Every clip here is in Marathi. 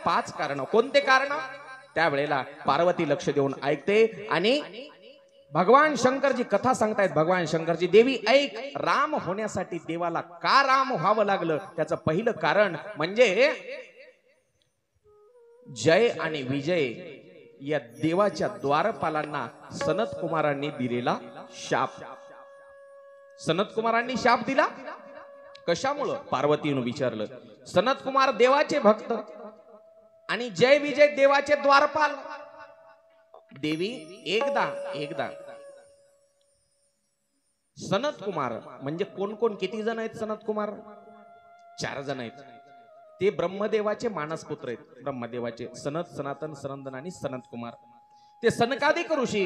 पाच कारण कोणते कारण त्यावेळेला पार्वती लक्ष देऊन ऐकते आणि भगवान शंकरजी कथा सांगतायत. भगवान शंकरजी देवी ऐक, राम होण्यासाठी देवाला का राम व्हावं लागलं त्याचं पहिलं कारण म्हणजे जय आणि विजय या देवाच्या द्वारपालांना सनत कुमारांनी दिलेला शाप. सनत कुमारांनी शाप दिला कशामुळं पार्वतीनं विचारलं. सनत कुमार देवाचे भक्त आणि जय विजय देवाचे द्वारपाल. देवी एकदा सनत कुमार म्हणजे कोण कोण किती जण आहेत सनत कुमार? 4 जण आहेत. ते ब्रह्मदेवाचे मानसपुत्र आहेत. ब्रह्मदेवाचे सनत, सनातन, सनंदन आणि सनत कुमार. ते सनकादिक ऋषी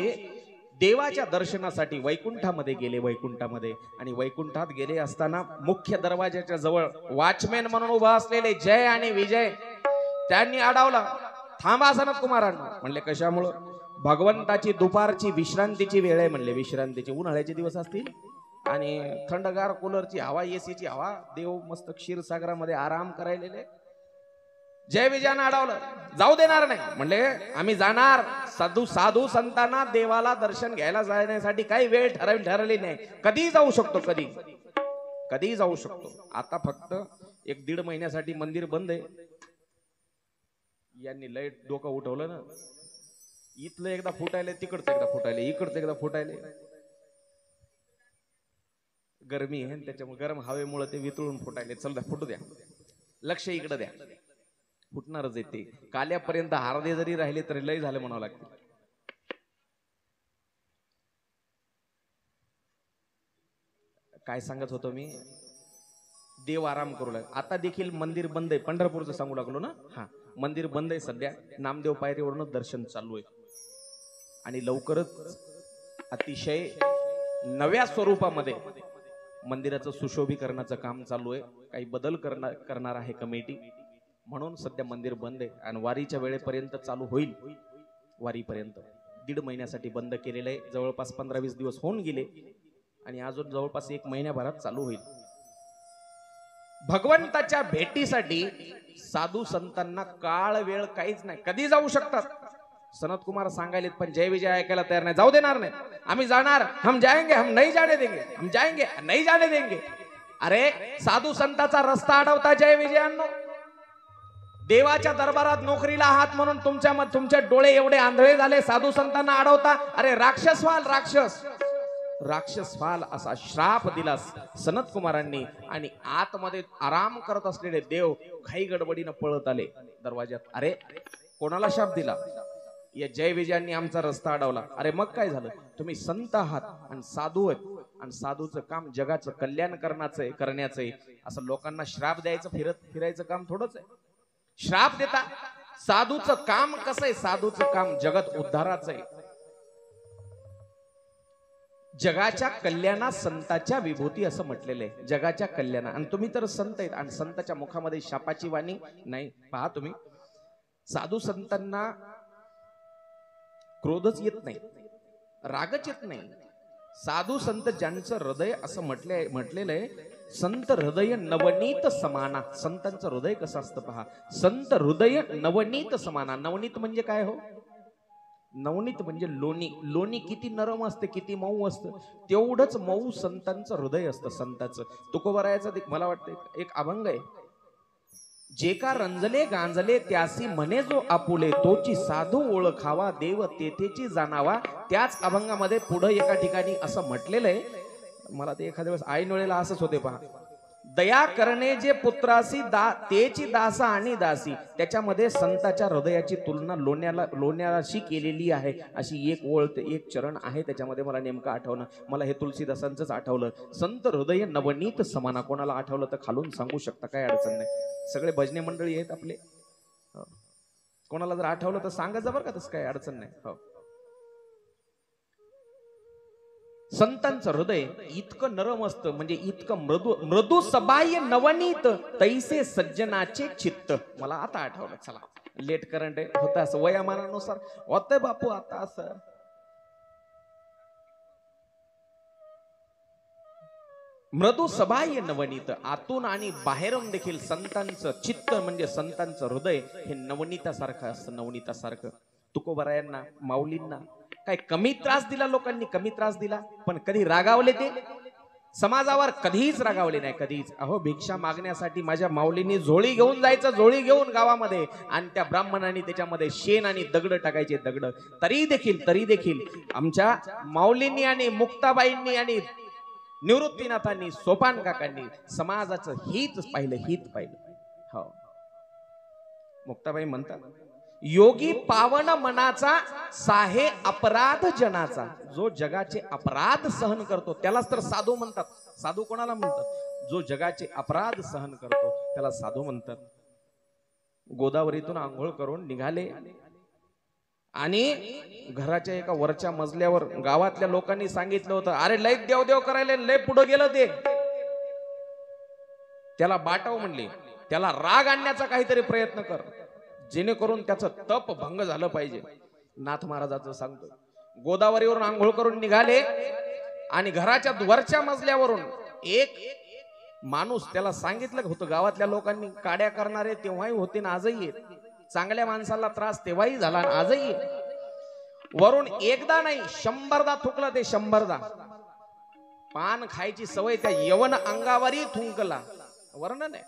देवाच्या दर्शनासाठी वैकुंठामध्ये गेले. वैकुंठामध्ये आणि वैकुंठात गेले असताना मुख्य दरवाजाच्या जवळ वॉचमॅन म्हणून उभा असलेले जय आणि विजय त्यांनी अडवला. थांबा सनत कुमारांना. म्हणले कशामुळं? भगवंताची दुपारची विश्रांतीची वेळ आहे म्हणले. विश्रांतीची उन्हाळ्याचे दिवस असतील आणि थंडगार कूलरची हवा, एसीची हवा, देव मस्त क्षीरसागरामध्ये आराम करायलेले. जय विजयानं अडवलं. जाऊ देणार नाही म्हणले. आम्ही जाणार. साधू संतांना देवाला दर्शन घ्यायला जाण्यासाठी काही वेळ ठरवली नाही. कधी जाऊ शकतो, कधी जाऊ शकतो. आता फक्त 1-1.5 महिन्यासाठी मंदिर बंद आहे. यांनी लय डोकं उठवलं ना. इथलं एकदा फुटायले, तिकडचं एकदा फुटायले, इकडचं एकदा फुटायले. गरमी आहे त्याच्यामुळे गरम हवेमुळे ते वितळून फुटायले. चल द्या, फुटू द्या. लक्ष इकडे द्या. फुटणारच येते. काल्यापर्यंत हार्दे जरी राहिले तरी लय झाले म्हणावं लागते. काय सांगत होतो मी? देव आराम करू लागला. आता देखील मंदिर बंद आहे. पंढरपूरचं सांगू लागलो ना. हा, मंदिर बंद आहे सध्या. नामदेव पायरीवरून दर्शन चालू आहे आणि लवकरच अतिशय नव्या स्वरूपामध्ये मंदिराचं सुशोभीकरणाचं काम चालू आहे. काही बदल करणार आहे कमिटी. म्हणून सध्या मंदिर बंद आहे आणि वारीच्या वेळेपर्यंत चालू होईल. वारीपर्यंत 1.5 महिन्यासाठी बंद केलेलं आहे. जवळपास 15-20 दिवस होऊन गेले आणि अजून जवळपास 1 महिन्याभरात चालू होईल. भगवंताच्या भेटीसाठी साधू संतांना काळ वेळ काहीच नाही. कधी जाऊ शकतात. सनत कुमार सांगायलेत पण जय विजय ऐकायला तयार नाही. जाऊ देणार नाही. आम्ही जाणार. हम जाएंगे, हम नहीं जाने देंगे. हम जाएंगे, नहीं जाने देंगे. अरे साधू संतांचा रस्ता अडवता जय विजयांनो. देवाच्या दरबारात नोकरीला आहात म्हणून तुमचे डोळे एवढे आंधळे झाले. साधू संतांना अडवता. अरे राक्षस व्हाल, राक्षस व्हाल असा श्राप दिला सनत कुमारांनी. आणि आतमध्ये आराम करत असलेले देव घाई गडबडीनं पळत आले दरवाज्यात. अरे कोणाला शाप दिला? या जय विजयांनी आमचा रस्ता अडवला. अरे मग काय झालं? तुम्ही संत आहात आणि साधू आहेत आणि साधूचं काम जगाचं कल्याण करण्याचं असं लोकांना श्राप द्यायचं, फिरायचं काम थोडंच आहे. श्राप देता. साधूचं काम कसं आहे? साधूचं काम जगत उद्धाराचं आहे. जगाच्या कल्याणा संताच्या विभूती असं म्हटलेलं आहे. जगाच्या कल्याणा. आणि तुम्ही तर संत आहेत आणि संताच्या मुखामध्ये शापाची वाणी नाही. पहा तुम्ही, साधू संतांना क्रोधच येत नाही, रागच येत नाही. साधू संत ज्यांचं हृदय असं म्हटलेलं आहे, संत हृदय नवनीत समाना. संतांचं हृदय कसं असतं पहा. संत हृदय नवनीत समाना. नवनीत म्हणजे काय हो? नवनीत म्हणजे लोणी. लोणी किती नरम असते, किती मऊ असतं, तेवढंच मऊ संतांचं हृदय असतं. संतांचं तुकोबरायाचं मला वाटतं एक अभंग आहे. जे का रंजले गांजले त्यासी म्हणे जो आपुले, तोची साधू ओळखावा देव तेथेची जाणावा. त्याच अभंगामध्ये पुढे एका ठिकाणी असं म्हटलेलं आहे. मला ते एखाद्या वेळेस ऐन वेळेला असंच होते पहा. दया करणे जे पुत्रासी तेची दासा आणि दासी. त्याच्यामध्ये संताच्या हृदयाची तुलना लोण्याशी केलेली आहे. अशी एक ओळ, एक चरण आहे त्याच्यामध्ये. मला नेमकं आठवणं, मला हे तुलसीदासांचंच आठवलं. संत हृदय नवनीत समाना. कोणाला आठवलं तर खालून सांगू शकता, काय अडचण नाही. सगळे भजने मंडळी आहेत आपले. कोणाला जर आठवलं तर सांगा जबर का, तसं काय अडचण नाही. हो, संतांचं हृदय इतकं नरम असतं, म्हणजे इतकं मृदू सबाह्य नवनीत तैसे सज्जनाचे चित्त. मला आता आठवलं. चला, लेट करंट होतं असं वयामानानुसार होतंय बापू. आता असं मृदू सबाह्य नवनीत, आतून आणि बाहेरून देखील संतांचं चित्त म्हणजे संतांचं हृदय हे नवनीतासारखं असतं, नवनीतासारखं. तुकोबरायांना, माऊलींना काय कमी त्रास दिला लोकांनी, कमी त्रास दिला, पण कधी रागावले ते समाजावर? कधीच रागावले नाही, कधीच. अहो, भिक्षा मागण्यासाठी माझ्या माऊलींनी झोळी घेऊन जायचं, झोळी घेऊन गावामध्ये, आणि त्या ब्राह्मणांनी त्याच्यामध्ये शेण आणि दगड टाकायचे, दगड. तरी देखील आमच्या माऊलींनी आणि मुक्ताबाईंनी आणि निवृत्तीनाथांनी, सोपान काकांनी समाजाचं हित पाहिलं. हो, मुक्ताबाई म्हणतात, योगी पावन मनाचा साहे अपराध जनाचा. जो जगाचे अपराध सहन करतो त्यालाच तर साधू म्हणतात. साधू कोणाला म्हणतात? जो जगाचे अपराध सहन करतो त्याला साधू म्हणतात. गोदावरीतून आंघोळ करून निघाले आणि घराच्या एका वरच्या मजल्यावर गावातल्या लोकांनी सांगितलं होतं, अरे लय देव करायला, लय पुढे गेलं ते, त्याला बाटव म्हणले, त्याला राग आणण्याचा काहीतरी प्रयत्न कर, जेणेकरून त्याचं तप भंग झालं पाहिजे. नाथ महाराजाचं सांगतो, गोदावरीवरून आंघोळ करून निघाले आणि घराच्या वरच्या मजल्यावरून एक माणूस, त्याला सांगितलं होतं गावातल्या लोकांनी, काड्या करणारे तेव्हाही होते ना आजही आहेत, चांगल्या माणसाला त्रास तेव्हाही झाला आणि आजही आहे. वरून एकदा नाही 100दा थुकलं ते, 100दा. पान खायची सवय त्या यवन अंगावरही थुंकला, वर्णन आहे.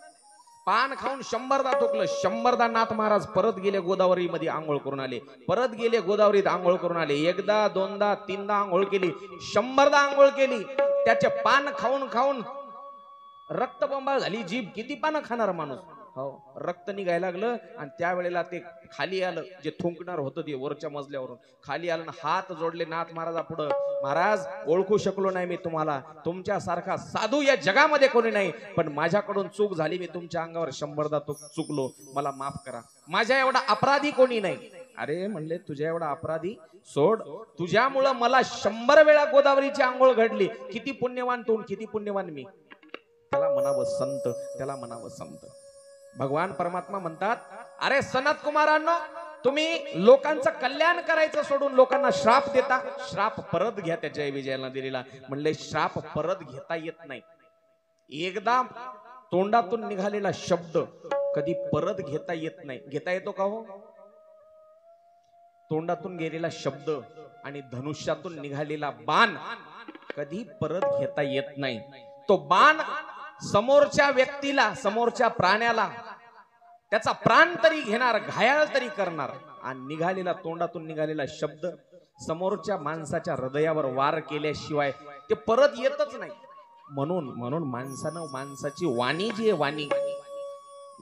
पान खाऊन 100दा थुकलं, 100दा. नाथ महाराज परत गेले गोदावरी मध्ये आंघोळ करून आले, परत गेले गोदावरीत आंघोळ करून आले. एकदा, दोनदा, तीनदा आंघोळ केली, 100दा आंघोळ केली. त्याचे पान खाऊन खाऊन रक्तबंबाळ झाली जीभ. किती पानं खाणार माणूस? हो, रक्त निघायला लागलं आणि त्यावेळेला ते खाली आलं, जे थुंकणार होतं ते वरच्या मजल्यावरून खाली आलं, हात जोडले नाथ महाराजा पुढं, महाराज ओळखू शकलो नाही मी तुम्हाला, तुमच्यासारखा साधू या जगामध्ये कोणी नाही, पण माझ्याकडून चूक झाली, मी तुमच्या अंगावर 100दा चुकलो, मला माफ करा, माझ्या एवढा अपराधी कोणी नाही. अरे म्हणले, तुझ्या एवढा अपराधी सोड, तुझ्यामुळं मला 100 वेळा गोदावरीची आंघोळ घडली, किती पुण्यवान तू, किती पुण्यवान मी. त्याला म्हणावं संत, त्याला म्हणावं संत. भगवान परमात्मा म्हणतात, अरे सनत कुमारांनो, तुम्ही लोकांचं कल्याण करायचं सोडून लोकांना श्राप देता. श्राप परत घ्या, त्या जय विजयाला दिलेला. म्हणले श्राप परत घेता येत नाही. एकदा तोंडातून निघालेला शब्द कधी परत घेता येत नाही. घेता येतो का हो? तोंडातून गेलेला शब्द आणि धनुष्यातून निघालेला बाण कधी परत घेता येत नाही. तो बाण समोरच्या व्यक्तीला, समोरच्या प्राण्याला त्याचा प्राण तरी घेणार, घायाळ तरी करणार, आणि निघालेला, तोंडातून निघालेला शब्द समोरच्या माणसाच्या हृदयावर वार केल्याशिवाय ते परत येतच नाही. म्हणून माणसानं, माणसाची वाणी जी आहे, वाणी,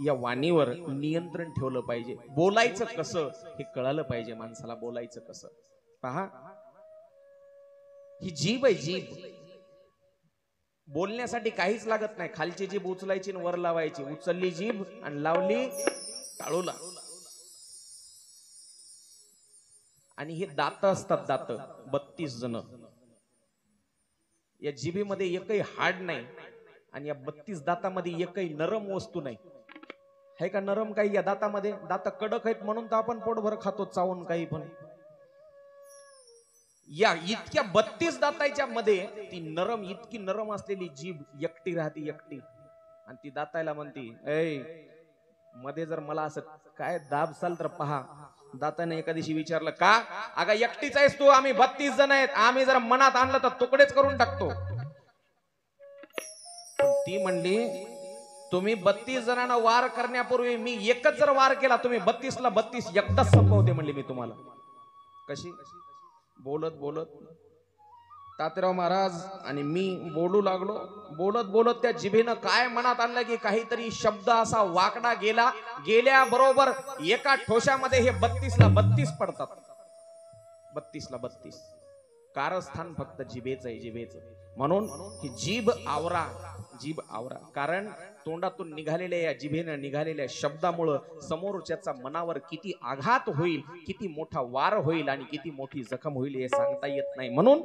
या वाणीवर नियंत्रण ठेवलं पाहिजे. बोलायचं कसं हे कळालं पाहिजे माणसाला, बोलायचं कसं. पहा, ही जीभ आहे, जीभ. बोलण्यासाठी काहीच लागत नाही, खालची जीभ उचलायची आणि वर लावायची. उचलली जीभ आणि लावली टाळूला. आणि हे दात असतात, दात 32 जण. या जिभेमध्ये एकही हाड नाही आणि या 32 दातामध्ये एकही नरम वस्तू नाही. आहे का नरम काही या दातामध्ये? दात कडक आहेत म्हणून तर आपण पोटभर खातो चावून काही पण. या इतक्या 32 दाताच्या मध्ये ती नरम, इतकी नरम असलेली जीभ एकटी राहते, एकटी. आणि ती दातायला म्हणती, ऐ मध्ये जर मला असं काय दाबसाल तर पहा. दाताने एका दिवशी विचारलं, का? अगं एकटीच आहेस तू, आम्ही 32 जण आहेत, आम्ही जर मनात आणलं तर तुकडेच करून टाकतो. ती म्हणली, तुम्ही 32 जणांना वार करण्यापूर्वी मी एकच जर वार केला, तुम्ही 32 ला 32 एकदाच संपवते म्हणली मी तुम्हाला. कशी? बोलत बोलत तात्याराव महाराज आणि मी बोलू लागलो. बोलत बोलत त्या जिभेनं काय मनात आणलं की काहीतरी शब्द असा वाकडा गेला. गेल्याबरोबर एका ठोशामध्ये हे 32 ला 32 पडतात. 32 ला 32 कारस्थान फक्त जिभेच आहे, जिभेच. म्हणून ही जीभ आवरा, जीभ आवरा. कारण तोंडातून निघालेल्या या जिभेनं निघालेल्या शब्दामुळं समोरच्याचा मनावर किती आघात होईल, किती मोठा वार होईल आणि किती मोठी जखम होईल हे सांगता येत नाही. म्हणून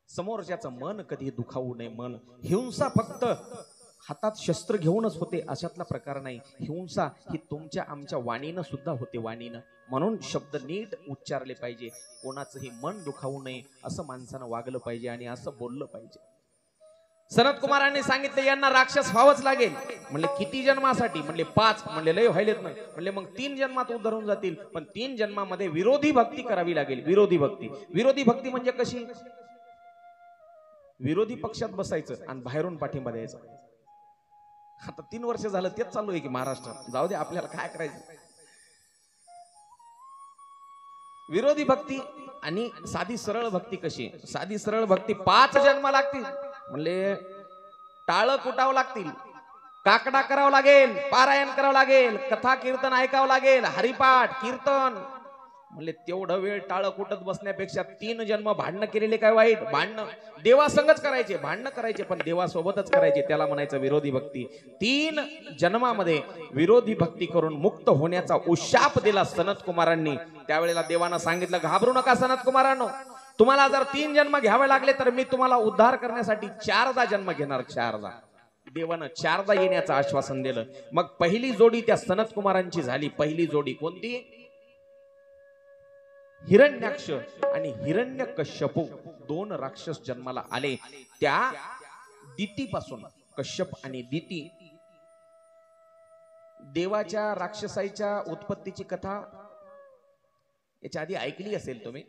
समोरच्याचं मन कधी दुखावू नये. मन हिंसा फक्त हातात शस्त्र घेऊनच होते अशातला प्रकार नाही. हिंसा ही तुमच्या आमच्या वाणीनं सुद्धा होते, वाणीनं. म्हणून शब्द नीट उच्चारले पाहिजे. कोणाचंही मन दुखावू नये असं माणसानं वागलं पाहिजे आणि असं बोललं पाहिजे. सनत कुमारांनी सांगितले यांना राक्षस व्हावंच लागेल. म्हणले किती जन्मासाठी? म्हणले 5. म्हणले लय व्हायलेत ना. म्हणले मग 3 जन्मात उद्धरून जातील, पण 3 जन्मामध्ये विरोधी भक्ती करावी लागेल. विरोधी भक्ती. विरोधी भक्ती म्हणजे कशी? विरोधी पक्षात बसायचं आणि बाहेरून पाठिंबा द्यायचा. आता 3 वर्ष झालं तेच चालू आहे की महाराष्ट्रात. जाऊ दे, आपल्याला काय करायचं. विरोधी भक्ती आणि साधी सरळ भक्ती कशी? साधी सरळ भक्ती 5 जन्म लागतील. म्हणले टाळ कुटावं लागतील, काकडा करावं लागेल, पारायण करावं लागेल, कथा कीर्तन ऐकावं लागेल, हरिपाठ कीर्तन. म्हणले तेवढं वेळ टाळ कुटत बसण्यापेक्षा 3 जन्म भांडणं केलेले काय वाईट? भांडणं देवासंगच करायचे, भांडणं करायचे, पण देवासोबतच करायचे. त्याला म्हणायचं विरोधी भक्ती. 3 जन्मामध्ये विरोधी भक्ती करून मुक्त होण्याचा उशाप दिला सनत कुमारांनी. त्यावेळेला देवानं सांगितलं, घाबरू नका सनत कुमारांनो, तुम्हाला जर 3 जन्म घ्यावे लागले तर मी तुम्हाला उद्धार करण्यासाठी 4दा जन्म घेणार. 4दा. देवानं 4दा येण्याचं आश्वासन दिलं. मग पहिली जोडी त्या सनत कुमारांची झाली. पहिली जोडी कोणती? हिरण्याक्ष आणि हिरण्यकश्यप 2 राक्षस जन्माला आले. त्या दितीपासून, कश्यप आणि दिती, देवाच्या राक्षसाईच्या उत्पत्तीची कथा याच्या आधी ऐकली असेल तुम्ही.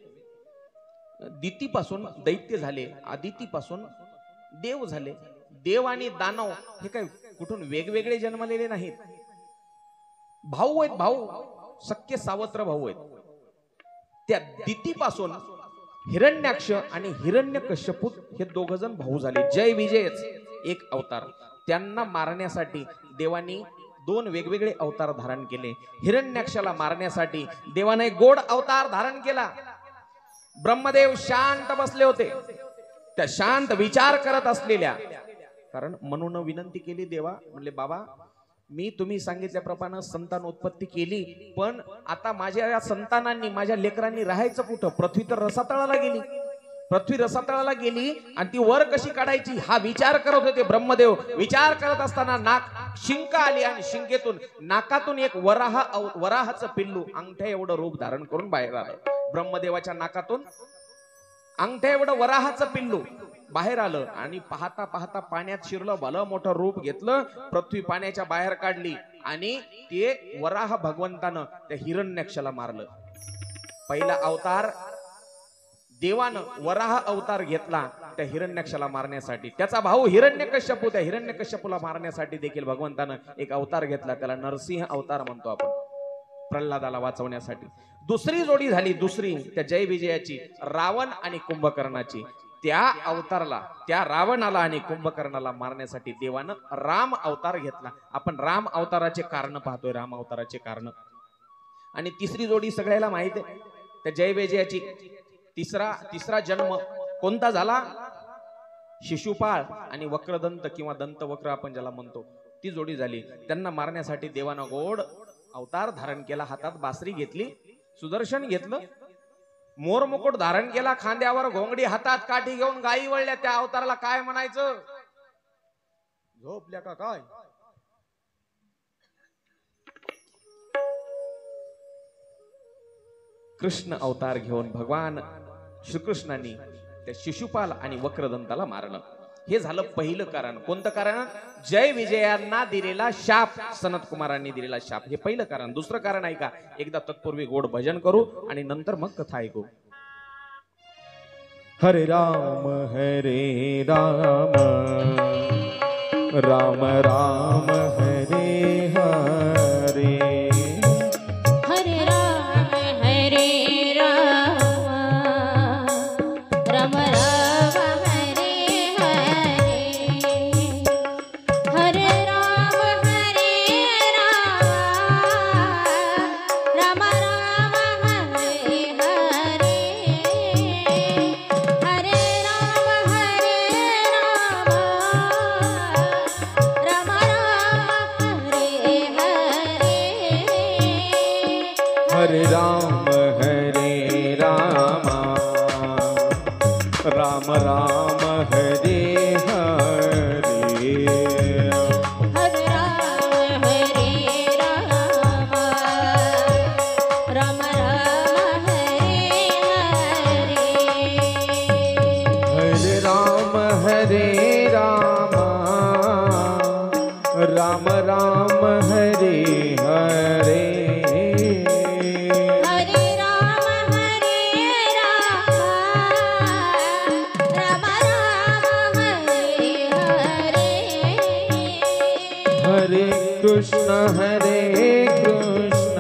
दितीपासून दैत्य झाले, आदितीपासून देव झाले. देव आणि दानव हे काय कुठून वेगवेगळे जन्मलेले नाहीत, भाऊ आहेत. भाऊ, सख्खे सावत्र भाऊ आहेत. त्या दितीपासून हिरण्याक्ष आणि हिरण्यकश्यप हे 2 जण भाऊ झाले. जय विजयच एक अवतार. त्यांना मारण्यासाठी देवानी 2 वेगवेगळे अवतार धारण केले. हिरण्याक्षाला मारण्यासाठी देवाने गोड अवतार धारण केला. ब्रह्मदेव शांत बसले होते. त्या शांत विचार करत असलेल्या, कारण म्हणून विनंती केली देवा, म्हणले बाबा मी तुम्ही सांगितल्याप्रमाणे संतान उत्पत्ती केली, पण आता माझ्या या संतानांनी, माझ्या लेकरांनी राहायचं कुठं? पृथ्वी तर रसातळाला गेली. पृथ्वी रसातळाला गेली आणि ती वर कशी काढायची हा विचार करत होते ब्रह्मदेव. विचार करत असताना शिंक आली आणि शिंकेतून, नाकातून एक वराहाचं पिल्लू अंगठ्या एवढं रूप धारण करून बाहेर आलं. ब्रह्मदेवाच्या नाकातून अंगठ्या एवढं वराहाचं पिल्लू बाहेर आलं आणि पाहता पाहता पाण्यात शिरलं. भलं मोठं रूप घेतलं. पृथ्वी पाण्याच्या बाहेर काढली आणि ते वराह भगवंतानं त्या हिरण्याक्षाला मारलं. पहिला अवतार देवानं वराह अवतार घेतला त्या हिरण्याक्षाला मारण्यासाठी. त्याचा भाऊ हिरण्यकश्यप, त्या हिरण्यकश्यपूला मारण्यासाठी देखील भगवंतानं एक अवतार घेतला. त्याला नरसिंह अवतार म्हणतो आपण, प्रल्हादाला वाचवण्यासाठी. दुसरी जोडी झाली, दुसरी त्या जय विजयाची, रावण आणि कुंभकर्णाची. त्या अवतारला, त्या रावणाला आणि कुंभकर्णाला मारण्यासाठी देवानं राम अवतार घेतला. आपण राम अवताराचे कारण पाहतोय, राम अवताराचे कारण. आणि तिसरी जोडी सगळ्याला माहिती आहे, त्या जय विजयाची. तिसरा जन्म कोणता झाला? शिशुपाळ आणि वक्रदंत किंवा दंतवक्र आपण ज्याला म्हणतो, ती जोडी झाली. त्यांना मारण्यासाठी देवानं गोड अवतार धारण केला. हातात बासरी घेतली, सुदर्शन घेतलं, मोर मुकुट धारण केला, खांद्यावर घोंगडी, हातात काठी घेऊन गायी वळल्या. त्या अवताराला काय म्हणायचं? झोपल्या का काय? कृष्ण अवतार घेऊन भगवान श्रीकृष्णांनी त्या शिशुपाल आणि वक्रदंताला मारलं. हे झालं पहिलं कारण. कोणतं कारण? जय विजयांना दिलेला शाप, सनत कुमारांनी दिलेला शाप. हे पहिलं कारण. दुसरं कारण ऐका, एकदा तत्पूर्वी गोड भजन करू आणि नंतर मग कथा ऐकू. हरे राम राम राम हरे हरे. हरे राम राम राम हरे हरे. हरे राम राम राम हरे हरे. हरे राम हरे कृष्ण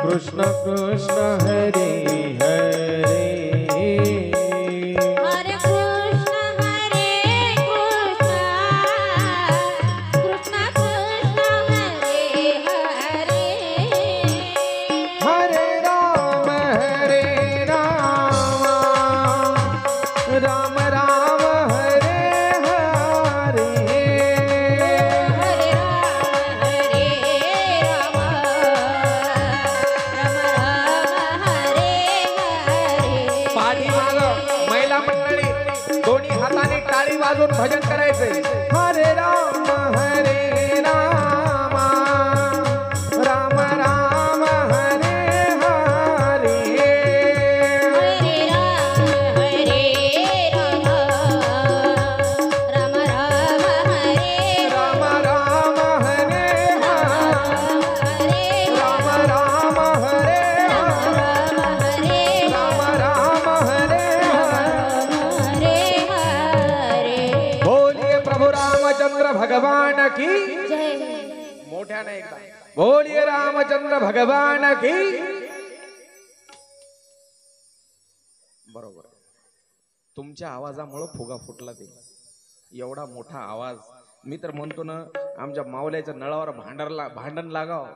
कृष्ण कृष्ण हरे हरे हरे कृष्ण कृष्ण कृष्ण हरे हरे हरे राम राम राम हरे हरे हरे राम हरे हरे पाठीमाग महिला मंडळी दोन्ही हाताने टाळी वाजून भजन करायचे हरे राम राम राम राम हरे हरे हरे राम राम हरे राम राम हरे हरे राम राम हरे राम राम हरे हरे हरे बोलिए प्रभु रामचंद्र भगवान की जय मोठ्याने एकदा बोलिए रामचंद्र भगवान की बरोबर तुमच्या आवाजामुळे फुगा फुटला ते एवढा मोठा आवाज मी तर म्हणतो ना आमच्या मावल्याच्या नळावर भांडण लागाव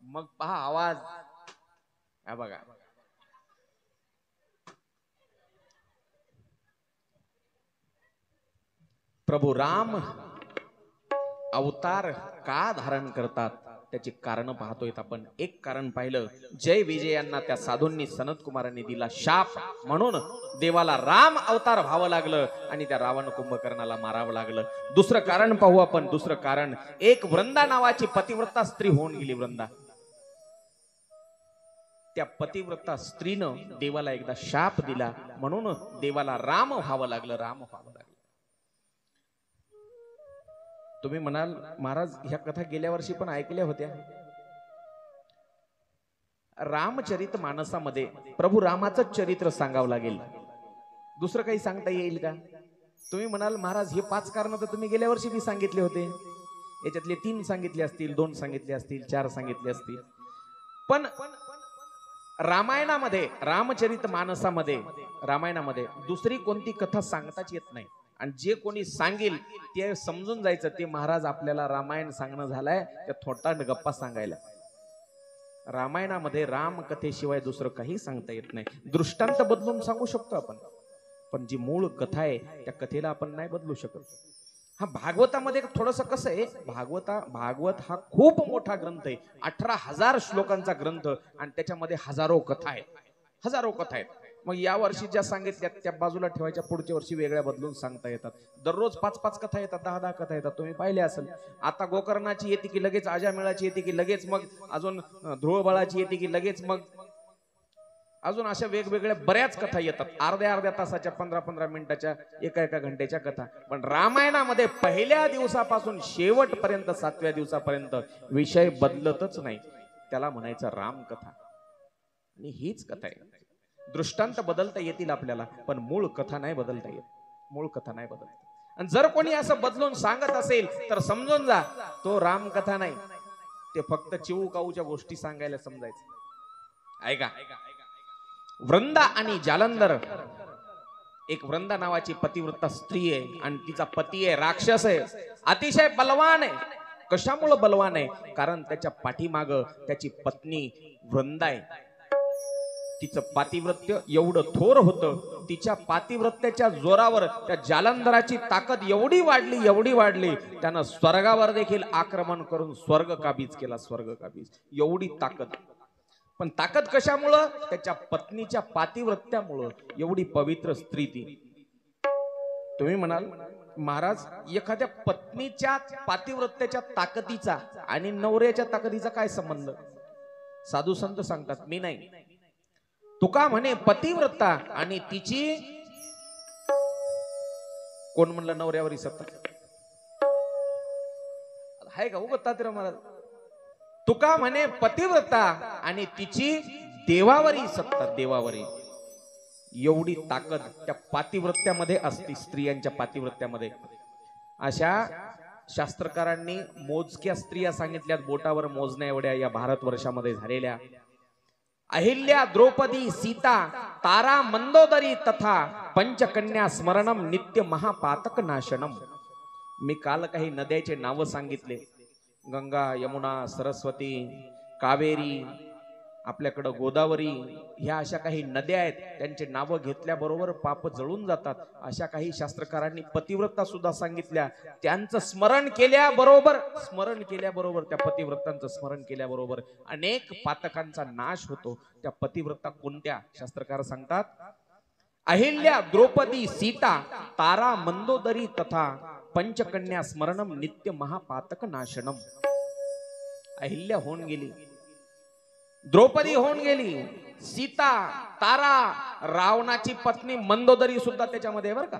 मग पहा आवाज हा बघा प्रभू राम अवतार का धारण करतात त्याची कारण पाहतोय आपण एक कारण पाहिलं जय विजयांना त्या साधूंनी सनत कुमारांनी दिला शाप म्हणून देवाला राम अवतार व्हावं लागलं आणि त्या रावण कुंभकर्णाला मारावं लागलं दुसरं कारण पाहू आपण दुसरं कारण एक वृंदा नावाची पतिव्रता स्त्री होऊन गेली वृंदा त्या पतिव्रता स्त्रीनं देवाला एकदा शाप दिला म्हणून देवाला राम व्हावं लागलं राम व्हावं लागलं तुम्ही म्हणाल महाराज ह्या कथा गेल्या वर्षी पण ऐकल्या होत्या रामचरित मानसामध्ये प्रभू रामाचं चरित्र सांगावं लागेल दुसरं काही सांगता येईल का तुम्ही म्हणाल महाराज हे 5 कारण तर तुम्ही गेल्या वर्षी बी सांगितले होते याच्यातले 3 सांगितले असतील 2 सांगितले असतील 4 सांगितले असतील पण रामायणामध्ये रामचरित मानसामध्ये रामायणामध्ये दुसरी कोणती कथा सांगताच येत नाही आणि जे कोणी सांगेल ते समजून जायचं ते महाराज आपल्याला रामायण सांगणं झालंय त्या थोटांड गप्पा सांगायला रामायणामध्ये राम कथेशिवाय दुसरं काही सांगता येत नाही दृष्टांत बदलून सांगू शकतो आपण पण जी मूळ कथा आहे त्या कथेला आपण नाही बदलू शकत हा भागवतामध्ये थोडस कसं आहे भागवत हा खूप मोठा ग्रंथ आहे 18,000 श्लोकांचा ग्रंथ आणि त्याच्यामध्ये हजारो कथा आहेत मग या वर्षी ज्या सांगितल्या त्या बाजूला ठेवायच्या पुढच्या वर्षी वेगळ्या बदलून सांगता येतात दररोज 5-5 कथा येतात 10-10 कथा येतात तुम्ही पाहिले असेल आता गोकर्णाची येते की लगेच अजामेळाची येते की लगेच मग अजून ध्रुवबाळाची येते की लगेच मग अजून अशा वेगवेगळ्या बऱ्याच कथा येतात अर्ध्या तासाच्या 15-15 मिनिटाच्या एका घंटेच्या कथा पण रामायणामध्ये पहिल्या दिवसापासून शेवटपर्यंत 7व्या दिवसापर्यंत विषय बदलतच नाही त्याला म्हणायचं रामकथा आणि हीच कथा आहे दृष्टांत बदलता येतील आपल्याला पण मूळ कथा नाही बदलता येत आणि जर कोणी असं बदलून सांगत असेल तर समजून जा तो रामकथा नाही ते फक्त चिऊ काऊच्या गोष्टी सांगायला समजायचं ऐका वृंदा आणि जालंधर एक वृंदा नावाची पतिव्रता स्त्री आहे आणि तिचा पती आहे राक्षस आहे अतिशय बलवान आहे कशामुळे बलवान आहे कारण त्याच्या पाठीमाग त्याची पत्नी वृंदा आहे तिचं पातिव्रत्य एवढं थोर होतं तिच्या पातिव्रत्याच्या जोरावर त्या जालंधराची ताकद एवढी वाढली त्यानं स्वर्गावर देखील आक्रमण करून स्वर्ग काबीज केला एवढी ताकद पण ताकद कशामुळं त्याच्या पत्नीच्या पातिव्रत्यामुळं एवढी पवित्र स्त्री ती तुम्ही म्हणाल महाराज एखाद्या पत्नीच्या पातिव्रत्याच्या ताकदीचा आणि नवऱ्याच्या ताकदीचा काय संबंध साधू संत सांगतात मी नाही तुका म्हणे पतिव्रता आणि तिची कोण म्हणलं नवऱ्यावरी सत्ता आहे का उगतात महाराज तुका म्हणे पतिव्रता आणि तिची देवावरी सत्ता देवावरी एवढी ताकद त्या पातिव्रत्यामध्ये असते स्त्रियांच्या पातिव्रत्यामध्ये अशा शास्त्रकारांनी मोजक्या स्त्रिया सांगितल्यात, बोटावर मोजण्या एवढ्या या भारतवर्षामध्ये झालेल्या. अहिल्या, द्रौपदी, सीता, तारा, मंदोदरी तथा पंचकन्या स्मरणम नित्य महापातक नाशनम. मी काल काही नद्याचे नाव सांगितले. गंगा, यमुना, सरस्वती, कावेरी, आपल्याकडं गोदावरी, ह्या अशा काही नद्या आहेत. त्यांचे नावं घेतल्याबरोबर पाप जळून जातात. अशा काही शास्त्रकारांनी पतिव्रता सुद्धा सांगितल्या. त्यांचं स्मरण केल्याबरोबर त्या पतिव्रतांचं स्मरण केल्याबरोबर अनेक पातकांचा नाश होतो. त्या पतिव्रता कोणत्या? शास्त्रकार सांगतात, अहिल्या, द्रौपदी, सीता, तारा, मंदोदरी तथा पंचकन्या स्मरणम नित्य महापातक नाशनम. अहिल्या होऊन गेली, द्रौपदी होऊन गेली, सीता, तारा, रावणाची पत्नी मंदोदरी सुद्धा त्याच्यामध्ये, बरं का,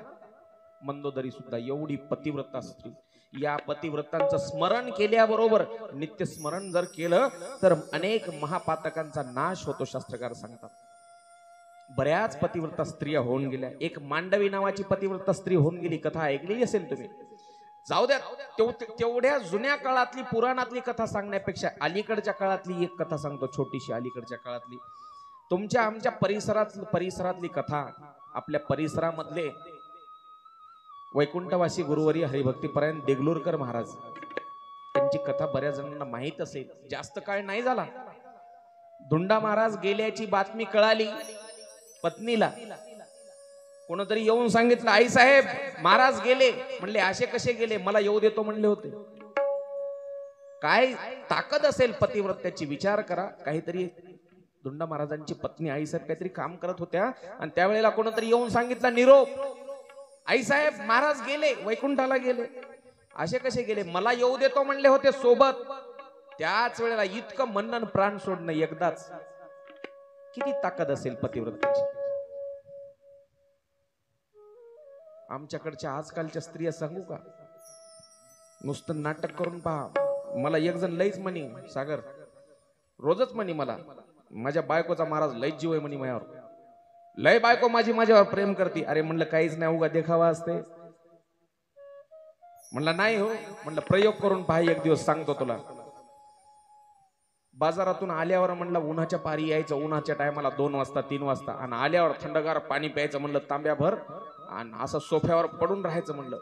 मंदोदरी सुद्धा एवढी पतिव्रता स्त्री. या पतिव्रतांचं स्मरण केल्याबरोबर, नित्य स्मरण जर केलं तर अनेक महापातकांचा नाश होतो, शास्त्रकार सांगतात. बऱ्याच पतिव्रता स्त्रिया होऊन गेल्या. एक मांडवी नावाची पतिव्रता स्त्री होऊन गेली, कथा ऐकलेली असेल तुम्ही. जाऊ द्या, तेवढ्या जुन्या काळातली पुराणातली कथा सांगण्यापेक्षा अलीकडच्या काळातली एक कथा सांगतो, छोटीशी अलीकडच्या काळातली. तुमच्या आमच्या परिसरातली कथा. आपल्या परिसरामधले वैकुंठवासी गुरुवारी हरिभक्तीपरायण देगलूरकर महाराज, त्यांची कथा बऱ्याच जणांना माहित असेल. जास्त काळ नाही झाला, धुंडा महाराज गेल्याची बातमी कळाली पत्नीला. कोणतरी येऊन सांगितलं, आई साहेब महाराज गेले. म्हणले असे कसे गेले? मला येऊ देतो म्हणले होते. काय ताकद असेल पतिव्रत्याची, विचार करा. काहीतरी धुंडा महाराजांची पत्नी आई साहेब काहीतरी काम करत होत्या आणि त्यावेळेला कोणतरी येऊन सांगितलं निरोप, आई साहेब महाराज गेले, वैकुंठाला गेले. असे कसे गेले? मला येऊ देतो म्हणले होते सोबत. त्याच वेळेला इतकं म्हणणं प्राण सोडणं एकदाच. किती ताकद असेल पतिव्रत्याची. आमच्याकडच्या आजकालच्या स्त्रिया सांगू का, नुसतं नाटक करून पहा. मला एक जण लईच म्हणी, सागर रोजच म्हणी मला, माझ्या बायकोचा महाराज लईच जीव आहे म्हणी माझ्यावर, लय बायको माझ्यावर प्रेम करते. अरे म्हणलं काहीच नाही, उगा देखावा असते. म्हणलं नाही हो, म्हणलं प्रयोग करून पहा एक दिवस, सांगतो तुला. बाजारातून आल्यावर म्हणलं उन्हाच्या पारी यायचं, उन्हाच्या टायमाला 2 वाजता 3 वाजता, आणि आल्यावर थंडगार पाणी प्यायचं म्हणलं तांब्याभर, आणि असं सोफ्यावर पडून राहायचं म्हणलं.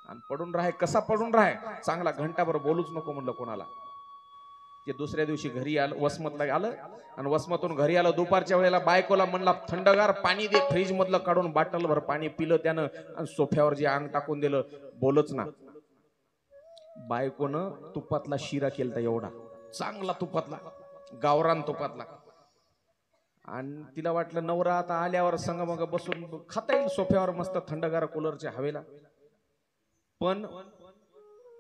आणि पडून राहाय, कसा पडून राहाय, चांगला घंटाभर बोलूच नको म्हणलं कोणाला. ते दुसऱ्या दिवशी घरी आलं, वसमतला आलं, आणि वसमतून घरी आलं. दुपारच्या वेळेला बायकोला म्हणला थंडगार पाणी दे, फ्रीज मधलं काढून बाटलभर पाणी पिलं त्यानं, आणि सोफ्यावर जे अंग टाकून दिलं, बोलच ना. बायकोनं तुपातला शिरा केलता, एवढा चांगला तुपातला, गावरान तुपातला. आणि तिला वाटलं नवरा आता आल्यावर संग मग बसून खाता येईल सोफ्यावर मस्त थंडगार कूलरच्या हवेला. पण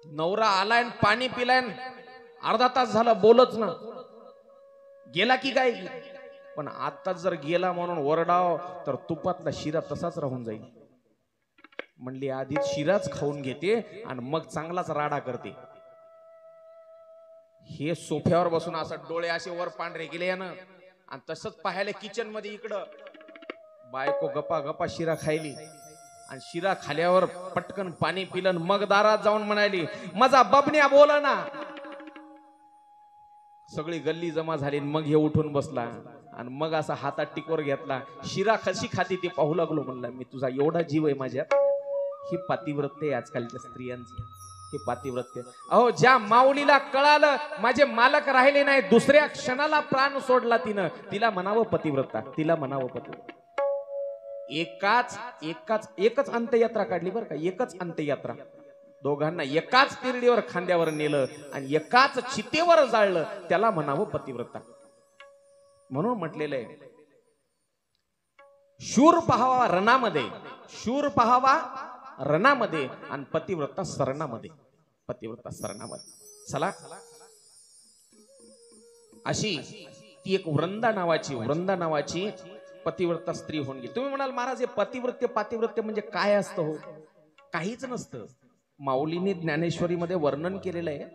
नवरा आलाय, पाणी पिलाय, अर्धा तास झाला बोलच ना. गेला की काय? पण आता जर गेला म्हणून ओरडाव तर तुपातला शिरा तसाच राहून जाईल. म्हणली आधी शिराच खाऊन घेते आणि मग चांगलाच राडा करते. हे सोफ्यावर बसून असं डोळे असे वर पांढरे गेले यानं, आणि तसंच पाहायला किचन मध्ये इकडं बायको गप्पा गप्पा शिरा खायली. आणि शिरा खाल्यावर पटकन पाणी पिलं, मग दारात जाऊन म्हणाली माझा बबन्या बोला ना. सगळी गल्ली जमा झाली. मग हे उठून बसला आणि मग असा हातात टिकोर घेतला. शिरा कशी खाती ते पाहू लागलो. म्हणला मी तुझा एवढा जीव आहे माझ्यात. ही पातिव्रत्य आहे आजकालच्या स्त्रियांची, हे पातिव्रत्य. अहो ज्या माऊलीला कळालं माझे मालक राहिले नाही, दुसऱ्या क्षणाला प्राण सोडला तिनं, तिला म्हणावं पतिव्रता, तिला म्हणावं पतिव्रता. एकच अंत्ययात्रा काढली बरं का, एकच अंत्ययात्रा. दोघांना एकाच तिरडीवर खांद्यावर नेलं आणि एकाच चितेवर जाळलं, त्याला म्हणावं पतिव्रता. म्हणून म्हटलेलं आहे शूर पहावा रणामध्ये, शूर पहावा रणामध्ये आणि पतिव्रता सरणामध्ये, पतिव्रता सरणामध्ये. चला, अशी ती एक वृंदा नावाची पतिव्रता स्त्री होऊन गेली. तुम्ही म्हणाल महाराज हे पातिव्रत्य म्हणजे काय असतं? हो, काहीच नसतं. माऊलीने ज्ञानेश्वरीमध्ये वर्णन केलेलं आहे,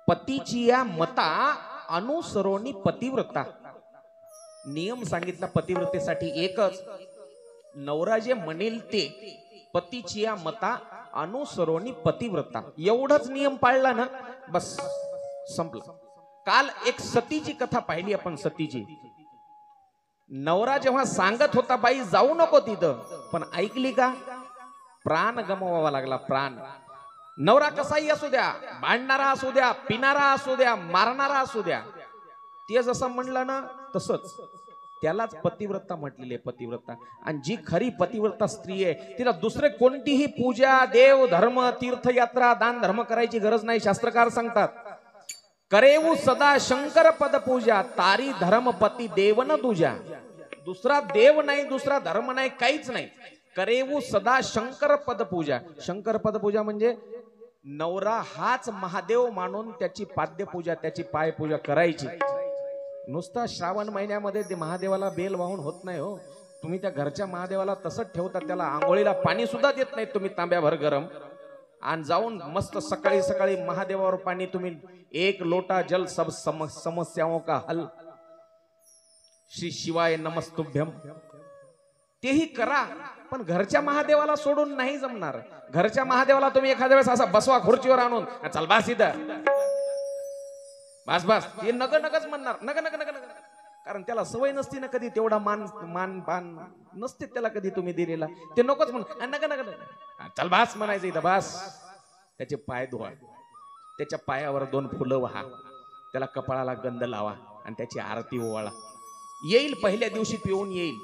पतीची या मता अनुसरोनी पतिव्रता. नियम सांगितला पतिव्रतेसाठी एकच, नवरा जे म्हणेल ते, पतीची या मता अनुसरोनी पतिव्रता. एवढंच नियम पाळला ना बस संपलं. काल एक सतीची कथा पाहिली आपण. सतीची नवरा जेव्हा सांगत होता बाई जाऊ नको तिथं, पण ऐकली का? प्राण गमवावा लागला. प्राण. नवरा कसाही असू द्या, भांडणारा असू द्या, पिणारा असू द्या, मारणारा असू द्या, ते जसं म्हणलं ना तसंच. त्यालाच पतिव्रता म्हटलेली आहे. पतिव्रता. आणि जी खरी पतिव्रता स्त्री आहे तिला दुसरे कोणतीही पूजा, देव, धर्म, तीर्थयात्रा, दान धर्म करायची गरज नाही. शास्त्रकार सांगतात करेऊ सदा शंकर पद पूजा, तारी धर्म पती देव न तुझ्या. दुसरा देव नाही, दुसरा धर्म नाही, काहीच नाही. करेऊ सदा शंकर पद पूजा. शंकर पद पूजा म्हणजे नवरा हाच महादेव मानून त्याची पाद्यपूजा, त्याची पायपूजा करायची. नुसता श्रावण महिन्यामध्ये ते महादेवाला बेल वाहून होत नाही हो. तुम्ही त्या घरच्या महादेवाला तसंच ठेवता, त्याला आंघोळीला पाणी सुद्धा देत नाही तुम्ही तांब्याभर गरम. आणि जाऊन मस्त सकाळी सकाळी महादेवावर पाणी तुम्ही एक लोटा जल सब समस्याओं का हल, श्री शिवाय नमस्तुभ्यम, तेही करा. पण घरच्या महादेवाला सोडून नाही जमणार. घरच्या महादेवाला तुम्ही एखाद्या वेळेस असा बसवा खुर्चीवर आणून, चल बस इथं, बस बस, ते नग नगच म्हणणार. नग नग नग नग. कारण त्याला सवय नसती ना कधी तेवढा मान पान नसते त्याला कधी तुम्ही दिलेला. ते नकोच म्हण. नग नग नग. चल बस म्हणायचं इथं बस. त्याचे पाय धुवा, त्याच्या पायावर 2 फुलं वाहा, त्याला कपाळाला गंध लावा आणि त्याची आरती ओवाळा. येईल पहिल्या दिवशी पिऊन येईल.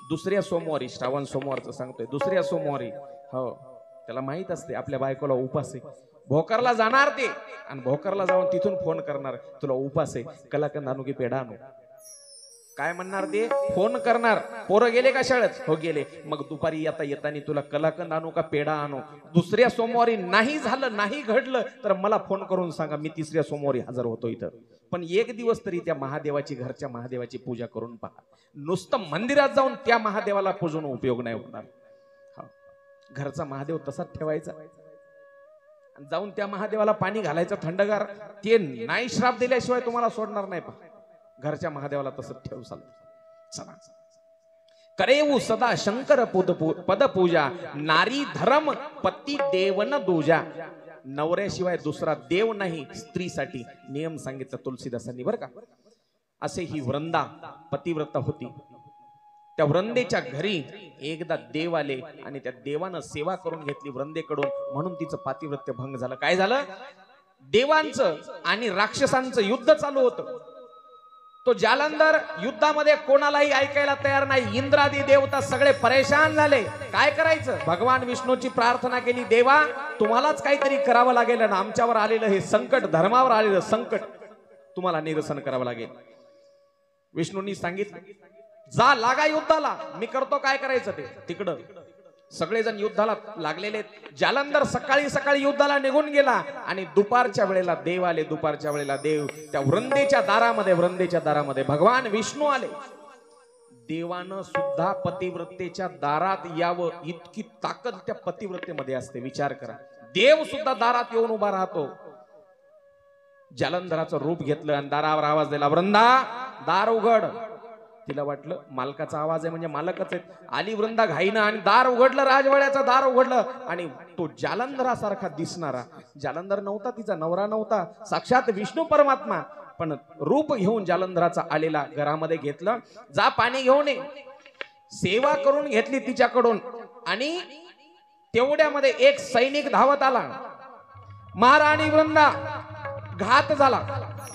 दुसऱ्या सोमवारी, श्रावण सोमवारचं सांगतोय, दुसऱ्या सोमवारी हो त्याला माहित असते आपल्या बायकोला उपास आहे. भोकरला जाणार ते आणि भोकरला जाऊन तिथून फोन करणार, तुला उपास आहे, कलाकंद आणू की पेढा आणू. काय म्हणणार ते? फोन करणार. पोरं गेले का शाळेत? हो गेले. मग दुपारी येताना तुला कलाकंद आणू का पेढा आणू. दुसऱ्या सोमवारी नाही झालं, नाही घडलं तर मला फोन करून सांगा, मी तिसऱ्या सोमवारी हजर होतो इथं. पण एक दिवस तरी त्या महादेवाची, घरच्या महादेवाची पूजा करून पहा. नुसतं मंदिरात जाऊन त्या महादेवाला पूजून उपयोग नाही होणार. घरचा महादेव तसाच ठेवायचा. जाऊन त्या महादेवाला पाणी घालायचं थंडगार. ते नाही श्राप दिल्याशिवाय तुम्हाला सोडणार नाही. पहा घरच्या महादेवाला तसंच ठेवू. चला. करेऊ सदा शंकर पद पूजा, नारी धर्म पती देव न दूजा. नवऱ्याशिवाय दुसरा देव नाही स्त्रीसाठी. नियम सांगितला तुलसीदासांनी बरं का. असे ही वृंदा पतिव्रता होती. त्या वृंदेच्या घरी एकदा देव आले आणि त्या देवानं सेवा करून घेतली वृंदेकडून, म्हणून तिचं पातिव्रत्य भंग झालं. काय झालं? देवांचं आणि राक्षसांचं युद्ध चालू होतं. तो जालंधर युद्धामध्ये कोणालाही ऐकायला तयार नाही. इंद्रादी देवता सगळे परेशान झाले. काय करायचं? भगवान विष्णूची प्रार्थना केली, देवा तुम्हालाच काहीतरी करावं लागेल ना. आमच्यावर आलेलं हे संकट, धर्मावर आलेलं संकट तुम्हाला निरसन करावं लागेल. विष्णूंनी सांगितलं, जा लागा युद्धाला, मी करतो काय करायचं ते. तिकडं सगळेजण युद्धाला लागलेले. जालंधर सकाळी सकाळी युद्धाला निघून गेला आणि दुपारच्या वेळेला देव आले. दुपारच्या वेळेला देव त्या वृंदेच्या दारामध्ये भगवान विष्णू आले. देवानं सुद्धा पतिव्रतेच्या दारात यावं इतकी ताकद त्या पतिव्रतेमध्ये असते. विचार करा, देव सुद्धा दारात येऊन उभा राहतो. जालंधराचं रूप घेतलं आणि दारावर आवाज दिला, वृंदा दार उघड. तिला वाटलं मालकाचा आवाज आहे म्हणजे मालकच आहे. आली वृंदा घाईनं आणि दार उघडलं. राजवाड्याचं दार उघडलं आणि तो जालंधरासारखा दिसणारा, जालंधर नव्हता, तिचा नवरा नव्हता, साक्षात विष्णू परमात्मा, पण रूप घेऊन जालंधराचा आलेला घरामध्ये घेतलं. जा पाणी घेऊन ये. सेवा करून घेतली तिच्याकडून आणि तेवढ्यामध्ये एक सैनिक धावत आला. महाराणी वृंदा घात झाला.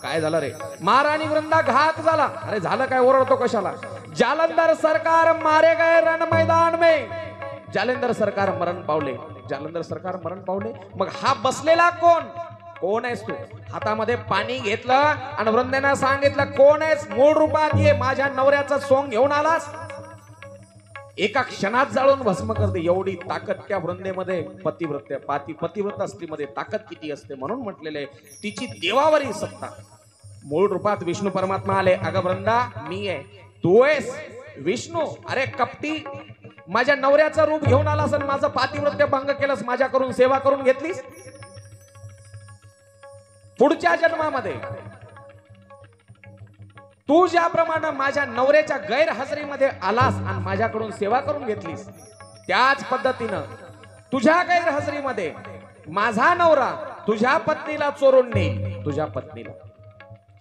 काय झालं रे? महाराणी वृंदा घात झाला. अरे झालं काय? ओरडतो कशाला? जालंधर सरकार मारे गए रण मैदान में. जालंधर सरकार मरण पावले. जालंधर सरकार मरण पावले. मग हा बसलेला कोण आहेस तू? हातामध्ये पाणी घेतलं आणि वृंदेनं सांगितलं, कोण आहेस? मूळ रूपात ये. माझ्या नवऱ्याचं सोंग घेऊन आलास. एका क्षणात जाळून भस्म करते. एवढी ताकद त्या वृंदेमध्ये. पतिव्रता स्त्रीमध्ये ताकद किती असते म्हणून म्हटलेले तिची देवावरील सत्ता. मूळ रूपात विष्णू परमात्मा आले. अगं वृंदा मी आहे, तू आहेस विष्णू. अरे कपटी, माझ्या नवऱ्याचं रूप घेऊन आलास आणि माझं पातिव्रत्य भंग केलंस, माझ्याकडून सेवा करून घेतलीस. पुढच्या जन्मामध्ये तू ज्याप्रमाणे माझ्या नवऱ्याच्या गैरहजेरीमध्ये आलास आणि माझ्याकडून सेवा करून घेतलीस, त्याच पद्धतीनं तुझ्या गैरहजेरीमध्ये माझा नवरा तुझ्या पत्नीला चोरून नेईल. तुझ्या पत्नीला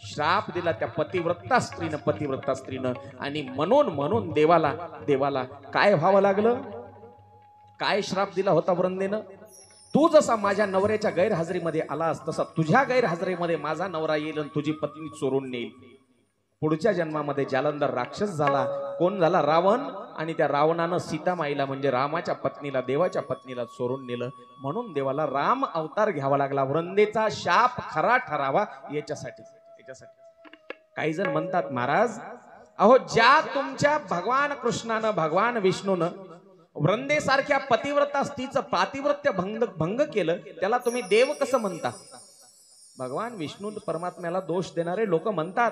श्राप दिला त्या पतिव्रता स्त्रीनं आणि म्हणून म्हणून देवाला काय व्हावं लागलं? काय श्राप दिला होता वृंदेनं? तू जसा माझ्या नवऱ्याच्या गैरहजेरीमध्ये आलास तसा तुझ्या गैरहजेरीमध्ये माझा नवरा येईल आणि तुझी पत्नी चोरून नेईल. पुढच्या जन्मामध्ये जालंधर राक्षस झाला. कोण झाला? रावण. आणि त्या रावणानं सीतामाईला म्हणजे रामाच्या पत्नीला, देवाच्या पत्नीला चोरून नेलं. म्हणून देवाला राम अवतार घ्यावा लागला, वृंदेचा शाप खरा ठरावा याच्यासाठी. काही जण म्हणतात, महाराज अहो ज्या तुमच्या भगवान कृष्णानं, भगवान विष्णूनं वृंदेसारख्या पतिव्रता स्त्रीचं पातिव्रत्य भंग केलं, त्याला तुम्ही देव कसं म्हणता? भगवान विष्णू परमात्म्याला दोष देणारे लोक म्हणतात,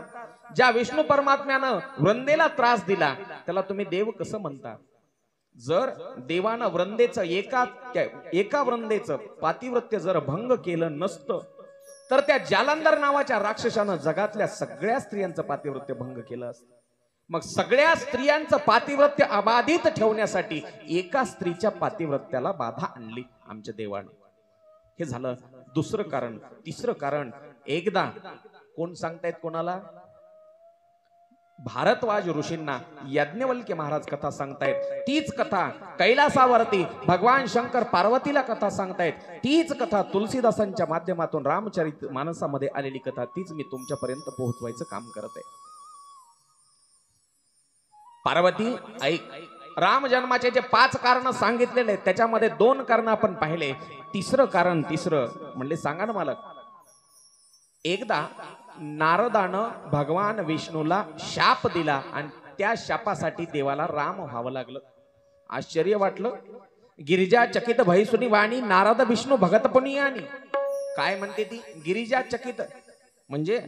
ज्या विष्णू परमात्म्यानं वृंदेला त्रास दिला त्याला तुम्ही देव कसं म्हणता? जर देवानं वृंदेचं एका वृंदेचं पातिव्रत्य जर भंग केलं नसतं तर त्या जालंधर नावाच्या राक्षसानं जगातल्या सगळ्या स्त्रियांचं पातिव्रत्य भंग केलं असतं. मग सगळ्या स्त्रियांचं पातिव्रत्य अबाधित ठेवण्यासाठी एका स्त्रीच्या पातिव्रत्याला बाधा आणली आमच्या देवाने. हे झालं दुसरं कारण. तिसरं कारण, एकदा कोण सांगतायत कोणाला? भारद्वाज ऋषींना यज्ञवल्क्य महाराज कथा सांगतायत. तीच कथा कैलासावरती भगवान शंकर पार्वतीला कथा सांगतायत. तीच कथा तुलसीदासांच्या माध्यमातून रामचरित मानसामध्ये आलेली कथा, तीच मी तुमच्यापर्यंत पोहोचवायचं काम करत आहे. पार्वती ऐक, राम जन्माचे जे 5 कारण सांगितलेले त्याच्यामध्ये 2 कारण आपण पाहिले. तिसरं म्हणले सांगा ना मालक. एकदा नारदानं भगवान विष्णूला शाप दिला आणि त्या शापासाठी देवाला राम व्हावं लागलं. आश्चर्य वाटलं. गिरिजा चकित भयसुनी वाणी नारद विष्णू भगतपणी आणि काय म्हणते ती? गिरिजा चकित म्हणजे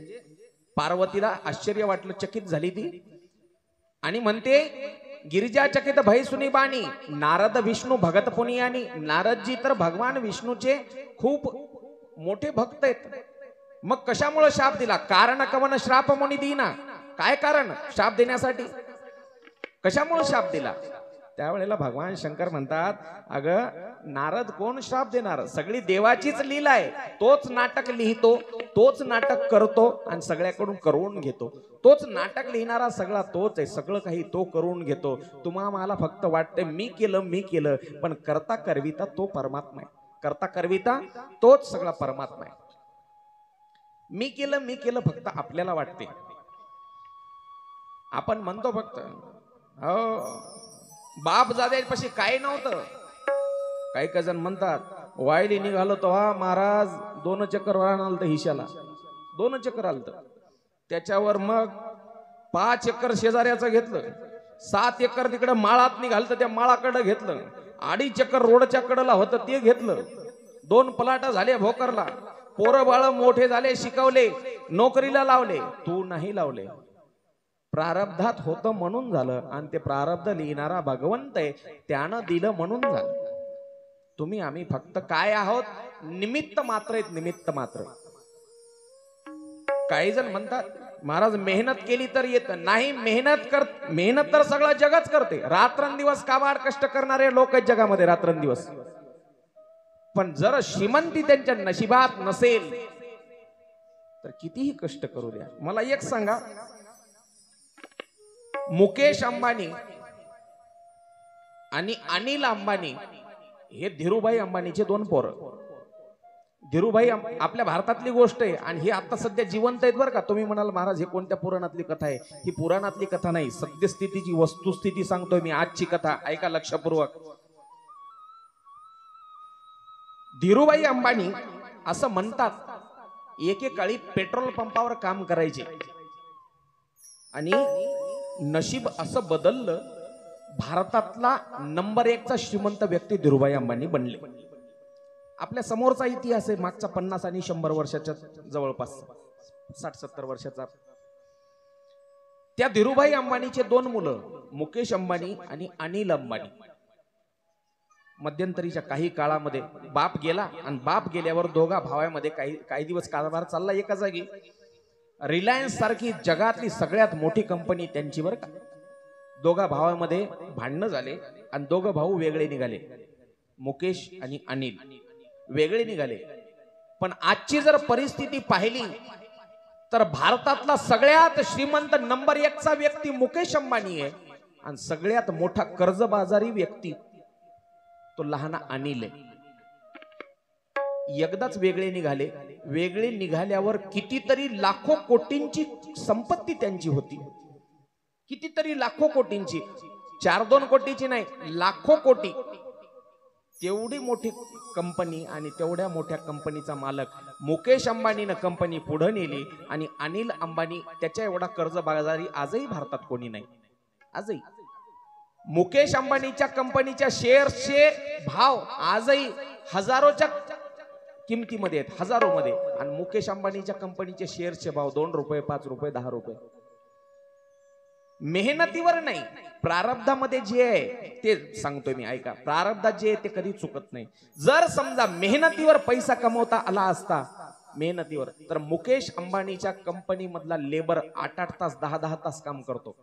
पार्वतीला आश्चर्य वाटलं, चकित झाली ती आणि म्हणते गिरिजा चकित भयसुनी बाणी नारद विष्णू भगतपुनी आणि नारदजी तर भगवान विष्णूचे खूप मोठे भक्त आहेत. मग कशामुळे शाप दिला? कारण कवन श्राप मुनी दीना. काय कारण शाप देण्यासाठी? कशामुळे शाप दिला? त्यावेळेला भगवान शंकर म्हणतात, अगं नारद कोण श्राप देणार? सगळी देवाचीच लीला आहे. तोच नाटक लिहितो, तोच नाटक करतो आणि सगळ्याकडून करून घेतो. तोच नाटक लिहिणारा सगळा तोच आहे. सगळं काही तो करून घेतो. मला फक्त वाटते मी केलं, पण करता करविता तो परमात्मा आहे. करता करविता तोच सगळा परमात्मा आहे. मी केलं फक्त आपल्याला वाटते. आपण म्हणतो फक्त हो बाप जाद्यापाशी काही नव्हतं. काही जण म्हणतात वायली निघालो तो हा महाराज 2 चक्कर आलत हिशाला, 2 चक्कर आलत. त्याच्यावर मग 5 एकर शेजाऱ्याचं घेतलं, 7 एकर तिकडे माळात निघालत त्या माळाकडे घेतलं, 2.5 एकर रोडच्या कडेला होतं ते घेतलं, 2 प्लाट झाले भोकरला, पोरं बाळ मोठे झाले, शिकवले, नोकरीला लावले. तू नाही लावले. प्रारब्धात होतं म्हणून झालं आणि ते प्रारब्ध लिहिणारा भगवंत आहे, त्यानं दिलं म्हणून झालं. तुम्ही आम्ही फक्त काय आहोत? निमित्त मात्र आहेत, निमित्त मात्र. काही जण म्हणतात महाराज मेहनत केली तर येत नाही. मेहनत तर सगळं जगच करते. रात्रंदिवस काबाड कष्ट करणारे लोक आहेत जगामध्ये, रात्रंदिवस. पण जर श्रीमंती त्यांच्या नशिबात नसेल तर कितीही कष्ट करू द्या. मला एक सांगा, मुकेश अंबानी आणि अनिल अंबानी हे धीरूभाई अंबानीचे 2 पोरं. धीरूभाई आपल्या भारतातली गोष्ट आहे आणि हे आता सध्या जिवंत आहेत बरं का. तुम्ही म्हणाल महाराज हे कोणत्या पुराणातली कथा आहे? ही पुराणातली कथा नाही, सद्यस्थितीची वस्तुस्थिती सांगतोय मी, आजची कथा ऐका लक्षपूर्वक. धीरूभाई अंबानी असं म्हणतात, एकेकाळी पेट्रोल पंपावर काम करायचे आणि नशीब असं बदललं, भारतातला नंबर 1चा श्रीमंत व्यक्ती धीरूभाई अंबानी बनले. आपल्या समोरचा इतिहास आहे, मागचा 50 आणि 100 वर्षाच्या जवळपास 60-70 वर्षाचा. त्या धीरूभाई अंबानीचे 2 मुलं, मुकेश अंबानी आणि अनिल अंबानी. मध्यंतरीच्या काही काळामध्ये बाप गेला आणि बाप गेल्यावर दोघा भावांमध्ये काही दिवस कारभार चालला एका जागी. रिलायन्स सारखी जगातली सगळ्यात मोठी कंपनी त्यांची बरं का. दोघा भावांमध्ये भांडणं झाले आणि दोघं भाऊ वेगळे निघाले. मुकेश आणि अनिल वेगळे निघाले. पण आजची जर परिस्थिती पाहिली तर भारतातला सगळ्यात श्रीमंत नंबर 1 चा व्यक्ती मुकेश अंबानी आहे आणि सगळ्यात मोठा कर्जबाजारी व्यक्ती तो लहान अनिल आहे. एकदाच वेगळे निघाले. वेगळे निघाल्यावर कितीतरी लाखो कोटींची संपत्ती त्यांची होती. कितीतरी लाखो कोटींची, 4-2 कोटीची नाही, लाखो कोटी. तेवढी मोठी कंपनी आणि तेवढ्या मोठ्या कंपनीचा मालक मुकेश अंबानीनं कंपनी पुढे नेली आणि अनिल अंबानी त्याच्या एवढा कर्जबाजारी आजही भारतात कोणी नाही. आजही मुकेश अंबानीच्या कंपनीच्या शेअर्सचे भाव आजही हजारोच्या किमतीमध्ये आहेत, हजारोमध्ये. आणि मुकेश अंबानीच्या कंपनीचे शेअर्सचे भाव 2 रुपये, 5 रुपये, 10 रुपये. मेहनतीवर नाही, प्रारब्धामध्ये जे आहे ते सांगतोय मी, ऐका. प्रारब्धात जे आहे ते कधी चुकत नाही. जर समजा मेहनतीवर पैसा कमवता आला असता मेहनतीवर, तर मुकेश अंबानीच्या कंपनी मधला लेबर 8-8 तास, 10-10 तास काम करतो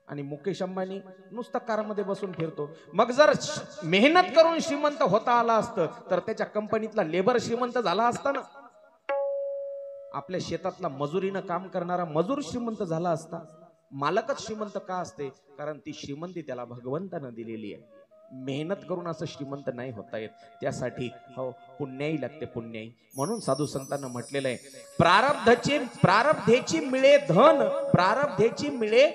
आणि मुकेश अंबानी नुसतं कारमध्ये बसून फिरतो. मग जर मेहनत करून श्रीमंत होता आला असतं तर त्याच्या कंपनीतला लेबर श्रीमंत झाला असता ना. आपल्या शेतातला मजुरीनं काम करणारा मजूर श्रीमंत झाला असता. मालकच श्रीमंत का असते? कारण ती श्रीमंती त्याला भगवंतानं दिलेली आहे. मेहनत करून असं श्रीमंत नाही होता येत. त्यासाठी हो पुण्याई लागते, पुण्याई. म्हणून साधू संतांना म्हटलेलं आहे, प्रारब्धेची मिळे धन, प्रारब्धेची मिळे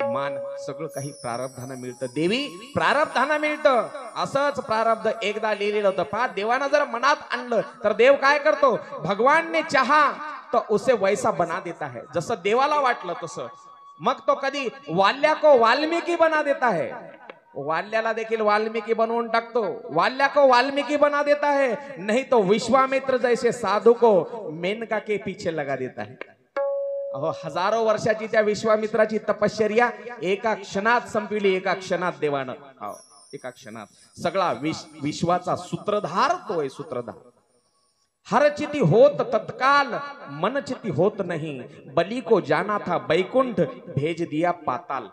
मान. सगळं काही प्रारब्धानं मिळतं देवी, प्रारब्धानं मिळतं. असंच प्रारब्ध एकदा लिहिलेलं होतं. पहा, देवानं जर मनात आणलं तर देव काय करतो? भगवान ने चाहा तो उसे वैसा बना देता है. जसं देवाला वाटलं तसं. मग तो कधी वाल्या को वाल्मिकी बना देता है. वाल्याला देखील वाल्मिकी बनवून टाकतो. वाल्या को वाल्मिकी बना देता है, नहीं तो विश्वामित्र जैसे साधु को मेनका के पीछे लगा देता है. अहो, हजारो वर्षाची त्या विश्वामित्राची तपश्चर्या एका क्षणात संपविली. एका क्षणात देवानं, एका क्षणात सगळा विश्वाचा सूत्रधार तो आहे, सूत्रधार. हर चिति होत तत्काल, मन चिति होत नहीं. बलि को जाना था बैकुंठ, भेज दिया पाताल.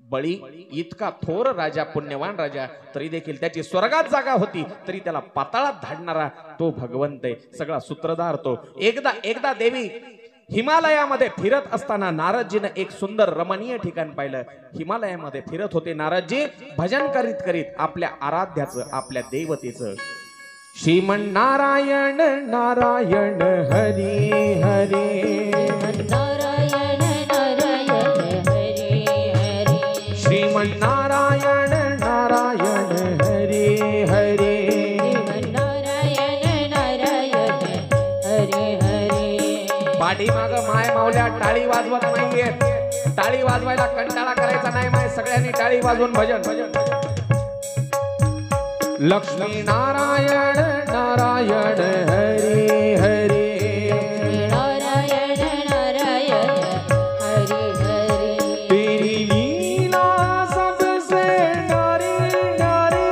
बळी इतका थोर राजा, पुण्यवान राजा, तरी देखील त्याची स्वर्गात जागा होती, तरी त्याला पाताळात धाडणारा तो भगवंत आहे, सगळा सूत्रधार तो. एकदा देवी हिमालयामध्ये फिरत असताना नारदजीने एक सुंदर रमणीय ठिकाण पाहिलं. हिमालयामध्ये फिरत होते नारदजी, भजन करीत करीत आपल्या आराध्याचं, आपल्या देवतेचं. श्रीमन नारायण नारायण हरी हरी, नारायण नारायण हरे हरे, श्रीमन नारायण नारायण हरी हरी, नारायण नारायण हरे हरे. पाठीमाग माय मावल्या टाळी वाजवत नाहीये. टाळी वाजवायला कंटाळा करायचा नाही माय. सगळ्यांनी टाळी वाजवून भजन भजन. लक्ष्मी नारायण नारायण हरी हरी, नारायण नारायण हरे हरे. तेरी लीला सबसे न्यारी न्यारी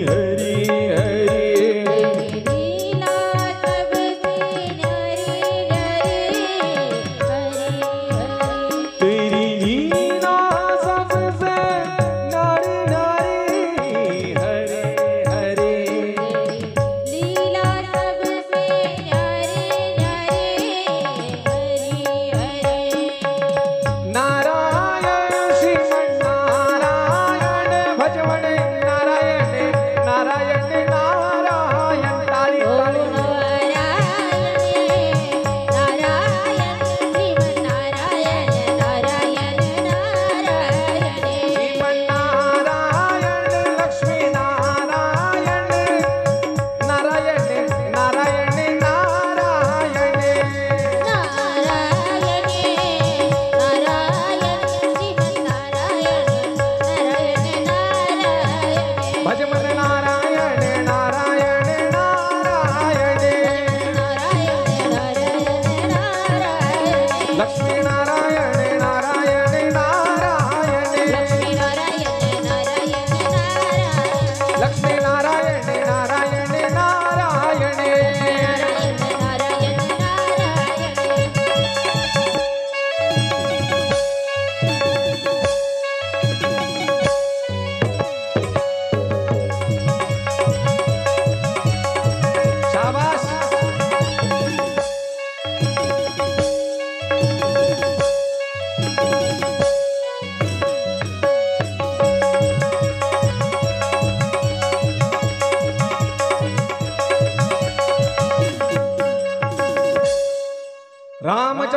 हरी हरी, तेरी लीला सबसे न्यारी न्यारी हरे हरे. तेरी लीला सबसे न्यारी न्यारी हरी हरी. लीला सबसे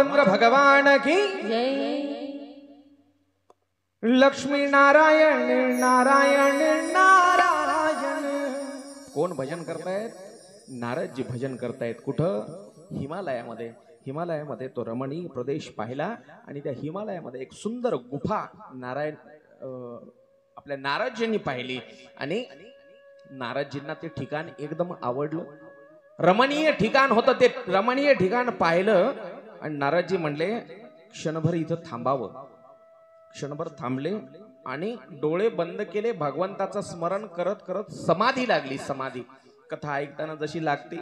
रामचंद्र भगवान की जय लक्ष्मी नारायण नारायण नारायण. कोण भजन करतायत? नारदजी भजन करतायत. कुठं? हिमालयामध्ये. हिमालयामध्ये तो रमणीय प्रदेश पाहिला आणि त्या हिमालयामध्ये एक सुंदर गुफा आपल्या नारदजींनी पाहिली आणि नारदजींना ते ठिकाण एकदम आवडलं. रमणीय ठिकाण होतं. ते रमणीय ठिकाण पाहिलं आणि नारदजी म्हणले क्षणभर इथं थांबावं. क्षणभर थांबले आणि डोळे बंद केले. भगवंताचं स्मरण करत करत समाधी लागली. समाधी कथा ऐकताना जशी लागते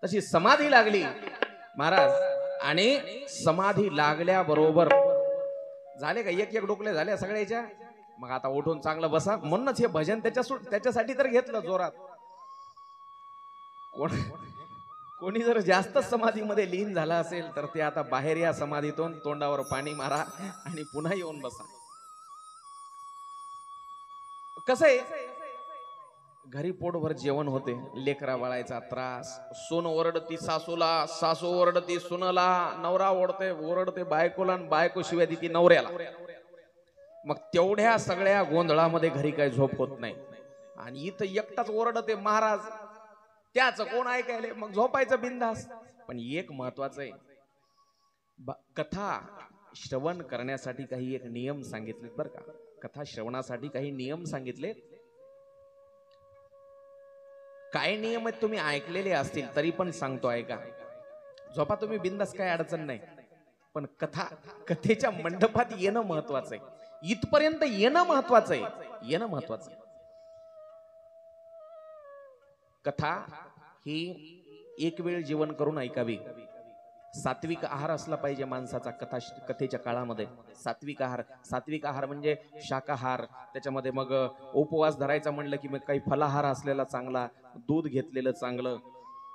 तशी समाधी लागली महाराज. आणि समाधी लागल्याबरोबर झाले का एक एक डोकले झाले सगळ्याच्या. मग आता उठून चांगलं बसा. म्हणूनच हे भजन त्याच्यासाठी तर घेतलं जोरात. कोणी जर जास्त समाधीमध्ये लीन झाला असेल तर ते आता बाहेर या समाधीतून, तोंडावर पाणी मारा आणि पुन्हा येऊन बसा. कसं आहे, घरी पोटभर जेवण होते, लेकरा बाळायचा त्रास, सून ओरडती सासूला, सासू ओरडती सुनला, नवरा ओरडते बायकोला आणि बायको शिव्या देती नवऱ्याला. मग तेवढ्या सगळ्या गोंधळामध्ये घरी काही झोप होत नाही. आणि इथं एकटाच ओरडते महाराज, त्याच कोण ऐकायले. मग झोपायचं बिंदास. पण एक महत्वाचं आहे, कथा श्रवण करण्यासाठी काही एक नियम सांगितलेत बरं का. कथा श्रवणासाठी काही नियम सांगितले. काय नियम आहेत तुम्ही ऐकलेले असतील तरी पण सांगतो ऐका. झोपा तुम्ही बिंदास, काय अडचण नाही. पण कथेच्या मंडपात येणं महत्वाचं आहे. इथपर्यंत येणं महत्वाचं आहे. येणं महत्वाचं आहे. कथा ही एक वेळ जेवण करून ऐकावी. सात्विक आहार असला पाहिजे माणसाचा कथेच्या काळामध्ये. सात्विक आहार म्हणजे शाकाहार. त्याच्यामध्ये मग उपवास धरायचा म्हणलं की मग काही फलाहार असलेला चांगला, दूध घेतलेलं चांगलं,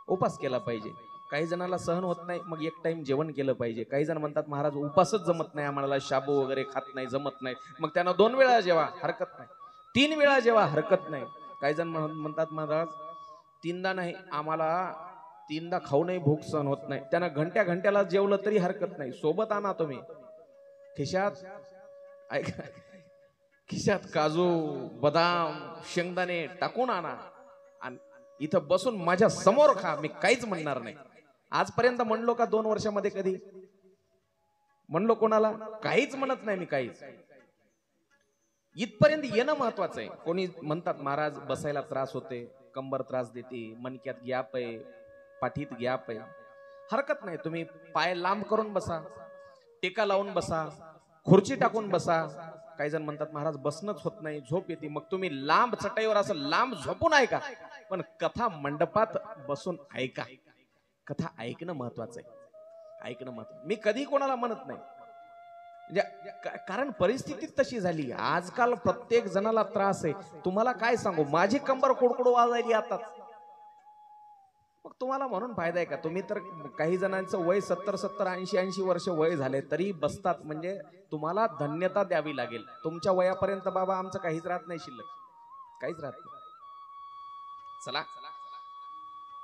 उपास केला पाहिजे. काही जणांना सहन होत नाही, मग एक टाइम जेवण केलं पाहिजे. काही जण म्हणतात महाराज उपासच जमत नाही आम्हाला, शाबू वगैरे खात नाही, जमत नाही. मग त्यांना 2 वेळा जेवा हरकत नाही, 3 वेळा जेवा हरकत नाही. काही जण म्हणतात महाराज 3दा नाही, आम्हाला 3दा खाऊनही भूक सहन होत नाही. त्यांना घंट्याला जेवलं तरी हरकत नाही. सोबत आणा तुम्ही, खिशात ऐका, खिशात काजू बदाम शेंगदाणे टाकून आणा आणि इथं बसून माझ्या समोर खा. मी काहीच म्हणणार नाही. आजपर्यंत म्हणलो का 2 वर्षामध्ये कधी म्हणलो कोणाला? काहीच म्हणत नाही मी, काहीच. इथपर्यंत येणं महत्वाचं आहे. कोणी म्हणतात महाराज बसायला त्रास होते, कंबर त्रास देते, मणक्यात गॅप आहे, पाठीत गॅप आहे. हरकत नाही, तुम्ही पाय लांब करून बसा, टेका लावून बसा, खुर्ची टाकून बसा. काही जण म्हणतात महाराज बसणंच होत नाही, झोप येते. मग तुम्ही लांब चटईवर असं लांब झोपून ऐका, पण कथा मंडपात बसून ऐका. कथा ऐकणं महत्वाचं आहे. ऐकणं महत्वाचं. मी कधी कोणाला म्हणत नाही, कारण परिस्थिती तशी झाली. आजकाल प्रत्येक जणाला त्रास आहे. तुम्हाला काय सांगू, माझी कंबर कुडकुड वाजायली आता. मग तुम्हाला म्हणून फायदा आहे का? तुम्ही तर काही जणांचं वय 70 80 वर्ष वय झाले तरी बसतात. म्हणजे तुम्हाला धन्यता द्यावी लागेल. तुमच्या वयापर्यंत बाबा आमचं काहीच राहत नाही, शिल्लक काहीच राहत नाही. चला,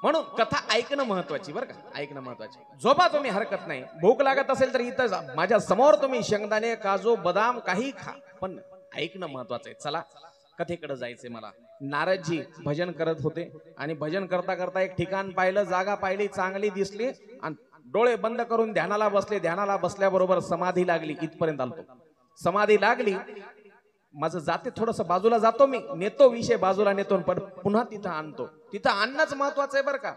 म्हणून कथा ऐकणं महत्वाची बरं का. ऐकणं महत्वाची. झोपा तुम्ही, हरकत नाही. भूक लागत असेल तर इथं माझ्या समोर तुम्ही शेंगदाणे काजू बदाम काही खा, पण ऐकणं महत्वाचं आहे. चला कथेकडे जायचंय मला. नारदजी भजन करत होते आणि भजन करता करता एक ठिकाण पाहिलं, जागा पाहिली, चांगली दिसली आणि डोळे बंद करून ध्यानाला बसले. ध्यानाला बसल्याबरोबर समाधी लागली. इथपर्यंत आलतो. समाधी लागली. माझं जाते थोडस बाजूला जातो, मी नेतो विषय बाजूला नेतो, पण पुन्हा तिथं आणतो. तिथं आणणंच महत्वाचं आहे बरं का.